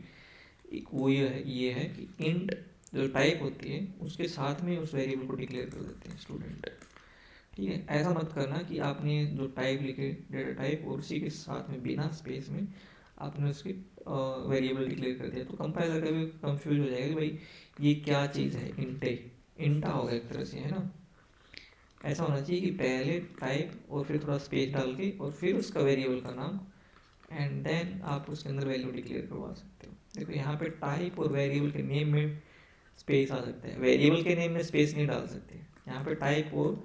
एक वो ये है कि इंट जो टाइप होती है उसके साथ में उस वेरिएबल को डिक्लेयर कर देते हैं स्टूडेंट। ठीक है, ऐसा मत करना कि आपने जो टाइप लिखे डेटा टाइप और उसी के साथ में बिना स्पेस में आपने उसकी वेरिएबल डिक्लेयर कर दिया, तो कंपाइलर कभी कंफ्यूज हो जाएगा कि भाई ये क्या चीज़ है, इंटा होगा एक तरह से, है ना। ऐसा होना चाहिए कि पहले टाइप और फिर थोड़ा स्पेस डाल के और फिर उसका वेरिएबल का नाम, एंड देन आप उसके अंदर वैल्यू डिक्लेयर करवा सकते हो। देखो यहाँ पे टाइप और वेरिएबल के नेम में स्पेस आ सकता है, वेरिएबल के नेम में स्पेस नहीं डाल सकते यहाँ पे, टाइप और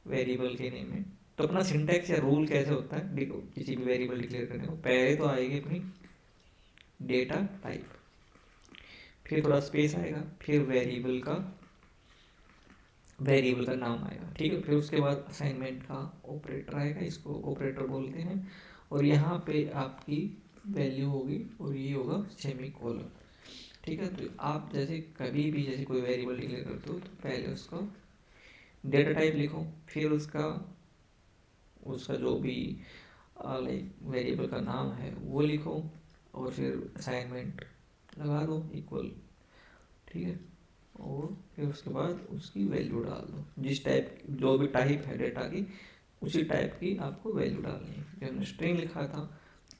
वेरिएबल के नेम में। तो अपना सिंटैक्स या रूल कैसे होता है, देखो किसी भी वेरिएबल डिक्लेयर करने को पहले तो आएगी अपनी डेटा टाइप, फिर थोड़ा स्पेस आएगा, फिर वेरिएबल का नाम आएगा, ठीक है। फिर उसके बाद असाइनमेंट का ऑपरेटर आएगा, इसको ऑपरेटर बोलते हैं, और यहाँ पे आपकी वैल्यू होगी और ये होगा सेमीकोलन, ठीक है। तो आप जैसे कभी भी जैसे कोई वेरिएबल डिक्लेयर करते हो तो पहले उसका डेटा टाइप लिखो, फिर उसका जो भी लाइक वेरिएबल का नाम है वो लिखो, और फिर असाइनमेंट लगा दो इक्वल, ठीक है। और फिर उसके बाद उसकी वैल्यू डाल दो, जिस टाइप जो भी टाइप है डेटा की उसी टाइप की आपको वैल्यू डालनी है, क्योंकि हमने स्ट्रिंग लिखा था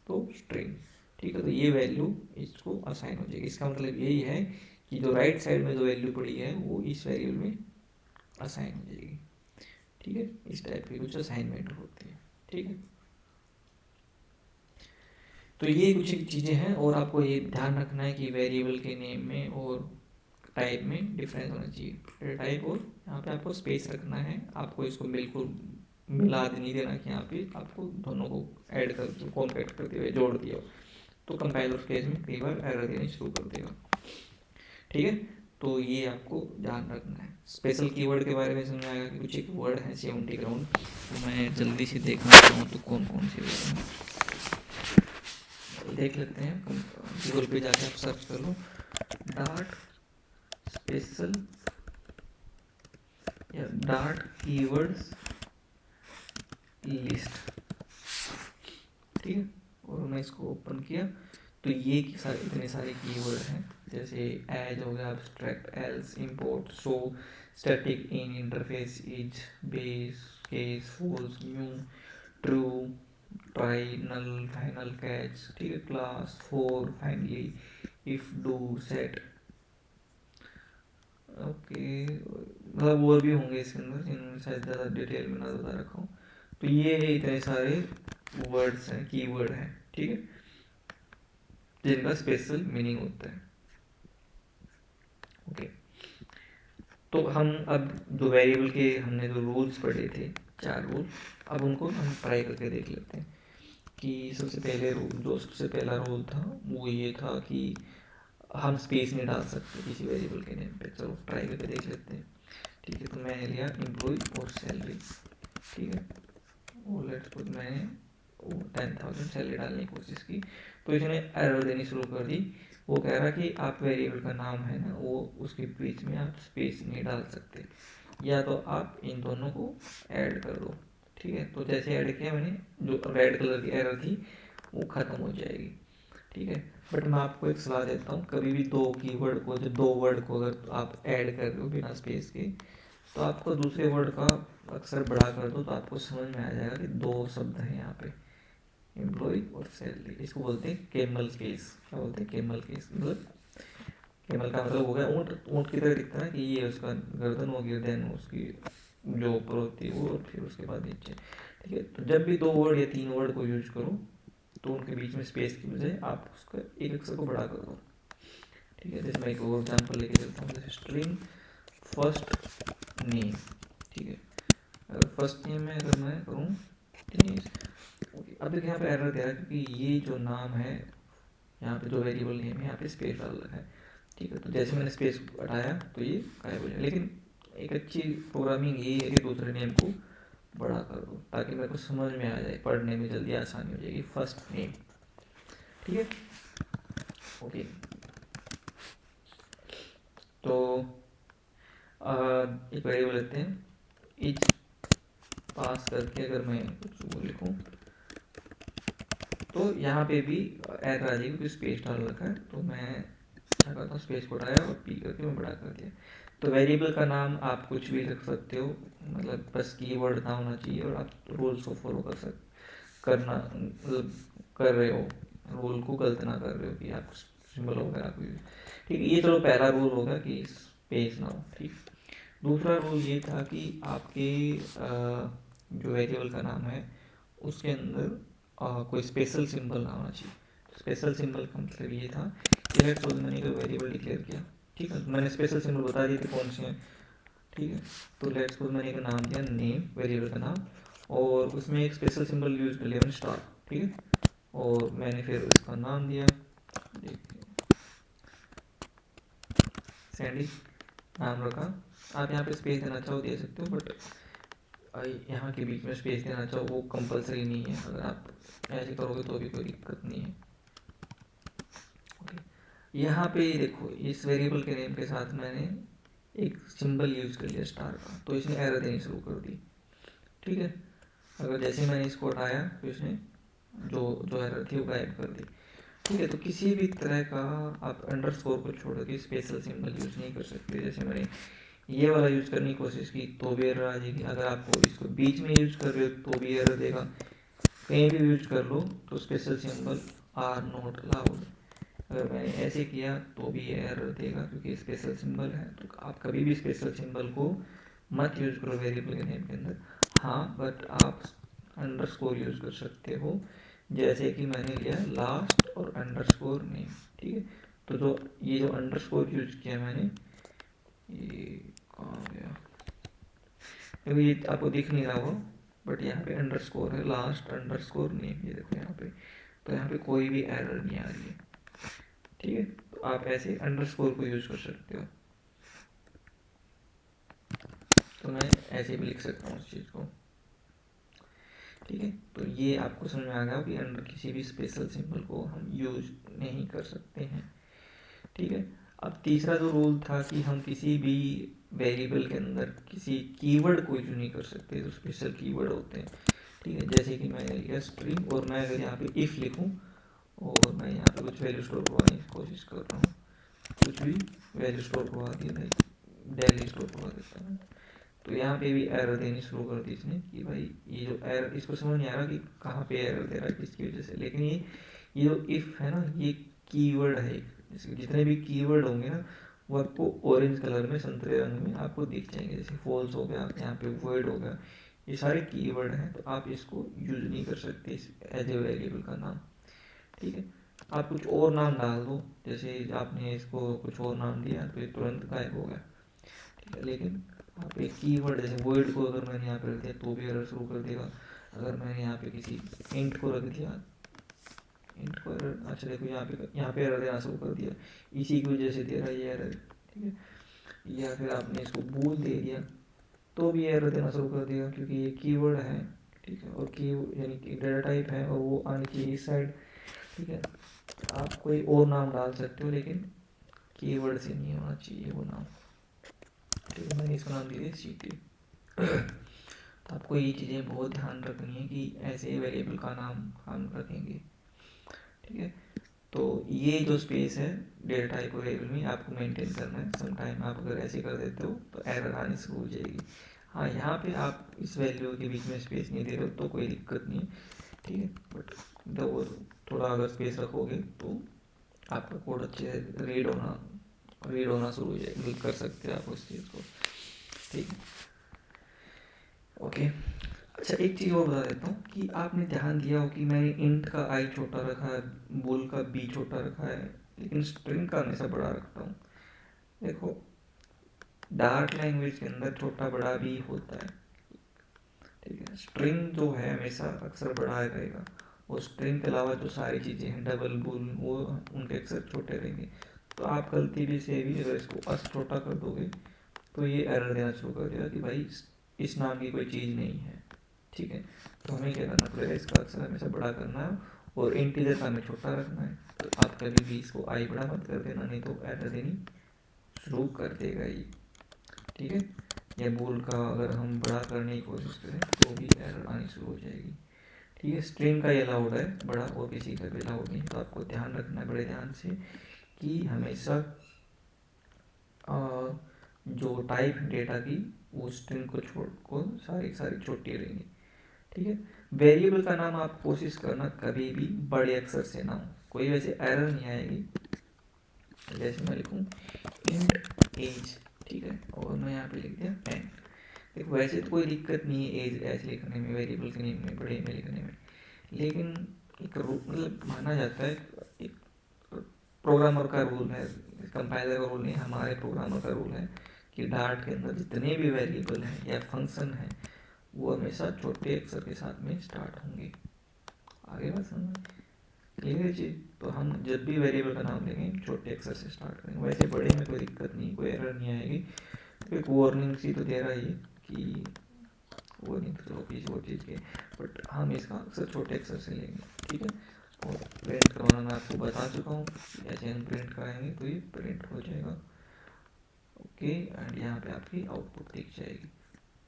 तो स्ट्रिंग, ठीक है। तो ये वैल्यू इसको असाइन हो जाएगी, इसका मतलब यही है कि जो राइट साइड में जो वैल्यू पड़ी है वो इस वेरिएबल में असाइन हो जाएगी, ठीक है। इस टाइप की कुछ असाइनमेंट होती है, ठीक है। तो ये कुछ चीज़ें हैं, और आपको ये ध्यान रखना है कि वेरिएबल के नेम में और टाइप में डिफरेंस होना चाहिए, टाइप और यहाँ पे आपको स्पेस रखना है, आपको इसको बिल्कुल मिला नहीं देना कि यहाँ पे आपको दोनों को ऐड कर कॉम्पैक्ट करते हुए जोड़ दिया, तो कंपाइलर केस में कई बार एरर देनी शुरू कर देगा, ठीक है। तो ये आपको ध्यान रखना है। स्पेशल कीवर्ड के बारे में समझ आएगा कि कुछ एक वर्ड है 70 ग्राउंड, तो मैं जल्दी से देखना चाहूँ तो कौन कौन से वर्ड हैं देख लेते हैं। गूगल पे जाके आप सर्च कर लो डार्ट स्पेशल या डार्ट कीवर्ड्स लिस्ट, ठीक है। और मैं इसको ओपन किया तो ये इतने सारे कीवर्ड हैं, जैसे एज हो गया, abstract, else, import, show, static, in, interface, is, base, case, false, new, true, try, null, final, catch, ठीक है, class, for, finally, if, do, set, okay. मतलब और भी होंगे इसके अंदर जिनमें शायद ज़्यादा डिटेल में ना बता रखा हूँ। तो ये इतने सारे वर्ड्स हैं, कीवर्ड हैं, ठीक है, जिनका स्पेशल मीनिंग होता है, ओके। तो हम अब जो वेरिएबल के हमने जो रूल्स पढ़े थे 4 रूल, अब उनको हम ट्राई करके देख लेते हैं। कि सबसे पहला रूल था वो ये था कि हम स्पेस नहीं डाल सकते किसी वेरिएबल के नेम पे। चलो ट्राई करके देख लेते हैं, ठीक है। तो मैंने लिया एम्प्लॉय और सैलरी, ठीक है, और लेट्स सपोज मैंने 10,000 सैलरी डालने की कोशिश की, तो इसने एरर देनी शुरू कर दी। वो कह रहा कि आप वेरिएबल का नाम है ना, वो उसके बीच में आप स्पेस नहीं डाल सकते, या तो आप इन दोनों को ऐड कर दो, ठीक है। तो जैसे ऐड किया मैंने, जो रेड कलर की एरर थी वो ख़त्म हो जाएगी, ठीक है। बट मैं आपको एक सलाह देता हूँ, कभी भी दो वर्ड को अगर आप ऐड कर रहे हो बिना स्पेस के, तो आपको दूसरे वर्ड का अक्सर बढ़ा कर दो, तो आपको समझ में आ जाएगा कि 2 शब्द हैं यहाँ पे, एम्प्लॉय और सैलरी। इसको बोलते हैं केमल केस। क्या बोलते हैं? Camel case. मतलब केमल का मतलब हो गया ऊँट, ऊँट की तरह दिखता है कि ये उसका गर्दन होगी, देन उसकी जो ऊपर होती है वो, और फिर उसके बाद नीचे, ठीक है। तो जब भी 2 वर्ड या 3 वर्ड को यूज करो तो उनके बीच में स्पेस की बजाय आप उसका एक अक्षर को बड़ा कर दो, ठीक है। जैसे मैं एक और एग्जाम्पल लेके चलता हूँ, जैसे स्ट्रिंग फर्स्ट नेम, ठीक है। अगर फर्स्ट नेम में अगर मैं करूँ दिनेश, ओके। अब देखिए यहाँ पे एरर दे रहा है क्योंकि ये जो नाम है यहाँ पे जो वेरिएबल नेम है यहाँ पे स्पेस डाल रखा है, ठीक है। तो जैसे मैंने स्पेस हटाया तो ये गायब हो जाए। लेकिन एक अच्छी प्रोग्रामिंग ये है कि दूसरे नेम को बड़ा कर दो ताकि मेरे को समझ में आ जाए, पढ़ने में जल्दी आसानी हो जाएगी। फर्स्ट नेम, ठीक है, ओके। तो एक वेरिएबल लेते हैं, इज पास करके अगर मैं कुछ वो लिखूँ तो यहाँ पे भी एरर आ जाएगी क्योंकि स्पेस डाल रखा है। तो मैं क्या करता हूँ, स्पेस को हटाया और पी करके मैं बड़ा कर दिया। तो वेरिएबल का नाम आप कुछ भी रख सकते हो, मतलब बस कीवर्ड ना होना चाहिए और आप रूल्स को फॉलो करना मतलब कर रहे हो, रूल को गलत ना कर रहे हो कि आप सिंबल वगैरह कोई, ठीक है। ये चलो पहला रूल होगा कि स्पेस ना हो, ठीक। दूसरा रूल ये था कि आपके जो वेरिएबल का नाम है उसके अंदर कोई स्पेशल सिंबल ना होना चाहिए। स्पेशल सिंबल का मतलब ये था कि लेट्स सपोज मैंने कोई वेरिएबल डिक्लेयर किया, ठीक है, मैंने स्पेशल सिंबल बता दिए थे कौन से हैं, ठीक है। तो लेट्स सपोज मैंने एक नाम दिया नेम, वेरिएबल का नाम, और उसमें एक स्पेशल सिंबल यूज कर लिया मैंने स्टार, ठीक है। और मैंने फिर उसका नाम दिया सैंडी, नाम रखा। आप यहाँ पे स्पेस देना चाहो दे सकते हो, बट यहाँ के बीच में स्पेस देना चाहो वो कंपलसरी नहीं है, अगर आप ऐसे करोगे तो भी कोई दिक्कत नहीं है। यहाँ पे देखो इस वेरिएबल के नेम के साथ मैंने एक सिंबल यूज कर लिया स्टार का, तो इसने एरर देनी शुरू कर दी, ठीक है। अगर जैसे मैंने इसको हटाया तो इसने जो जो एरर थी वो गायब कर दी, ठीक है। तो किसी भी तरह का आप अंडरस्कोर को छोड़ के स्पेशल सिंबल यूज नहीं कर सकते। जैसे मैंने ये वाला यूज करने की कोशिश की तो भी एरर आ जाएगी, अगर आपको इसको बीच में यूज कर रहे हो तो भी एरर देगा, कहीं भी यूज कर लो तो special symbol are not allowed. अगर मैंने ऐसे किया तो भी एरर देगा क्योंकि स्पेशल सिंबल है। तो आप कभी भी स्पेशल सिंबल को मत यूज करो वेरिएबल के नेम के अंदर। हाँ, बट आप अंडरस्कोर यूज कर सकते हो, जैसे कि मैंने लिया लास्ट और अंडरस्कोर नेम, ठीक है। तो जो ये जो अंडरस्कोर यूज किया मैंने, ये कहाँ गया, देखो ये आपको दिख नहीं रहा हो, बट यहाँ पे अंडरस्कोर है, लास्ट अंडरस्कोर नेम, ये देखो यहाँ पे। तो यहाँ पे कोई भी एरर नहीं आ रही है, ठीक है। तो आप ऐसे अंडरस्कोर को यूज कर सकते हो। तो मैं ऐसे भी लिख सकता हूँ उस चीज़ को, ठीक है। तो ये आपको समझ में आ गया कि अंडर किसी भी स्पेशल सिंबल को हम यूज नहीं कर सकते हैं, ठीक है। अब तीसरा जो रूल था कि हम किसी भी वेरिएबल के अंदर किसी कीवर्ड को यूज नहीं कर सकते, जो स्पेशल कीवर्ड होते हैं, ठीक है। जैसे कि मैंने लिया स्ट्रिंग और मैं अगर यहाँ पे इफ लिखूँ और मैं यहाँ पे कुछ वैल्यू स्टोर करवाने की कोशिश कर रहा हूँ, कुछ भी वैल्यू स्टोर करवा दिया, लाइक डेली स्टोर करवा देता हूँ, तो यहाँ पे भी एरर देनी शुरू कर दी इसने कि भाई ये जो एरर, इसको समझ नहीं आ रहा कि कहाँ पे एरर दे रहा है किसकी वजह से। लेकिन ये जो इफ है ना, ये कीवर्ड है, जितने भी कीवर्ड होंगे ना वो आपको ऑरेंज कलर में, संतरे रंग में आपको दिख जाएंगे। जैसे फॉल्स हो गया, यहाँ पे वॉइड हो गया, ये सारे कीवर्ड हैं, तो आप इसको यूज नहीं कर सकते एज ए वेरिएबल का नाम, ठीक है। आप कुछ और नाम डाल दो, जैसे आपने इसको कुछ और नाम दिया तो ये तुरंत गायब हो गया, ठीक है। लेकिन आप एक कीवर्ड जैसे वर्ड को अगर मैंने यहाँ पे रख दिया तो भी एरर शुरू कर देगा। अगर मैंने यहाँ पे किसी इंट को रख दिया, इंट को एरर, अच्छा देखो यहाँ पे एरर देना शुरू कर दिया, इसी की वजह से दे रहा है ये एरर, ठीक है। या फिर आपने इसको बूल दे दिया तो भी एरर देना शुरू कर देगा क्योंकि ये कीवर्ड है, ठीक है। और की यानी कि डेटा टाइप है और वो आनी चाहिए इस साइड, ठीक है। आप कोई और नाम डाल सकते हो लेकिन कीवर्ड से नहीं होना चाहिए वो नाम, ठीक है। मैंने इसका नाम दिया सीटी। तो आपको ये चीज़ें बहुत ध्यान रखनी है कि ऐसे वेरिएबल का नाम हम रखेंगे, ठीक है। तो ये जो स्पेस है डेटा टाइप वेरिएबल में आपको मेंटेन करना है। सम टाइम आप अगर ऐसे कर देते हो तो एरर आनी शुरू हो जाएगी। हाँ, यहाँ पे आप इस वैल्यू के बीच में स्पेस नहीं दे रहे हो तो कोई दिक्कत नहीं है, ठीक है। बट वो थोड़ा अगर स्पेस रखोगे तो आपका कोड अच्छे से रीड होना शुरू हो जाएगा, कर सकते हैं आप उस चीज़ को, ठीक है। ओके, अच्छा एक चीज़ और बता देता हूँ कि आपने ध्यान दिया हो कि मैंने इंट का आई छोटा रखा है, बोल का बी छोटा रखा है, लेकिन स्ट्रिंग का हमेशा बड़ा रखता हूँ। देखो डार्क लैंग्वेज के अंदर छोटा बड़ा भी होता है, ठीक है। स्ट्रिंग जो है हमेशा अक्सर बड़ा रहेगा और स्ट्रिंग के अलावा जो सारी चीज़ें हैं डबल बुल वो उनके अक्सर छोटे रहेंगे। तो आप गलती भी से भी अगर इसको अस छोटा कर दोगे तो ये एरर देना शुरू कर देगा कि भाई इस नाम की कोई चीज़ नहीं है, ठीक है। तो हमें क्या करना पड़ेगा, इसका अक्सर हमेशा बड़ा करना है और इंटीजर का हमें छोटा रखना है। तो आप कभी भी इसको आई बड़ा मत कर देना, नहीं तो एरर देनी शुरू कर देगा ये, ठीक है। या बोल का अगर हम बड़ा करने की कोशिश करें तो भी एरर आनी शुरू हो जाएगी, ठीक है। स्ट्रिंग का ये अलाउड है बड़ा और किसी का भी अलाउड नहीं। तो आपको ध्यान रखना है बड़े ध्यान से कि हमेशा जो टाइप डेटा की वो स्ट्रिंग को छोड़ को सारी छोटी रहेंगी, ठीक है। वेरिएबल का नाम आप कोशिश करना कभी भी बड़े अक्षर से ना हो, कोई वैसे एरर नहीं आएगी। जैसे मैं लिखूँ इंट एज, ठीक है, और मैं यहाँ पे लिख दिया 10। देखो वैसे तो कोई दिक्कत नहीं है एज ऐसे लिखने में, वेरिएबल के नेम में बड़े में लिखने में, लेकिन एक मतलब माना जाता है, एक प्रोग्रामर का रूल है, कंपाइलर का रूल नहीं, हमारे प्रोग्रामर का रूल है कि डार्ट के अंदर जितने भी वेरिएबल हैं या फंक्शन हैं वो हमेशा छोटे अक्षर के साथ में स्टार्ट होंगे। आगे बात समझ क्लियर है चीज़। तो हम जब भी वेरिएबल का नाम लेंगे छोटे अक्षर से स्टार्ट करेंगे, वैसे बड़े में कोई दिक्कत नहीं, कोई एरर नहीं आएगी। तो एक वार्निंग सी तो दे रहा है कि वो नहीं तो चलो किसी और चीज़ के, बट हम इसका अक्सर छोटे अक्षर से लेंगे, ठीक है। और प्रिंट करवाना मैं आपको बता चुका हूँ, ऐसे हम प्रिंट कराएंगे तो ये प्रिंट हो जाएगा, ओके। एंड यहाँ पे आपकी आउटपुट दिख जाएगी।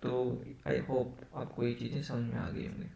तो आई होप आपको ये चीज़ें समझ में आ गई होंगी।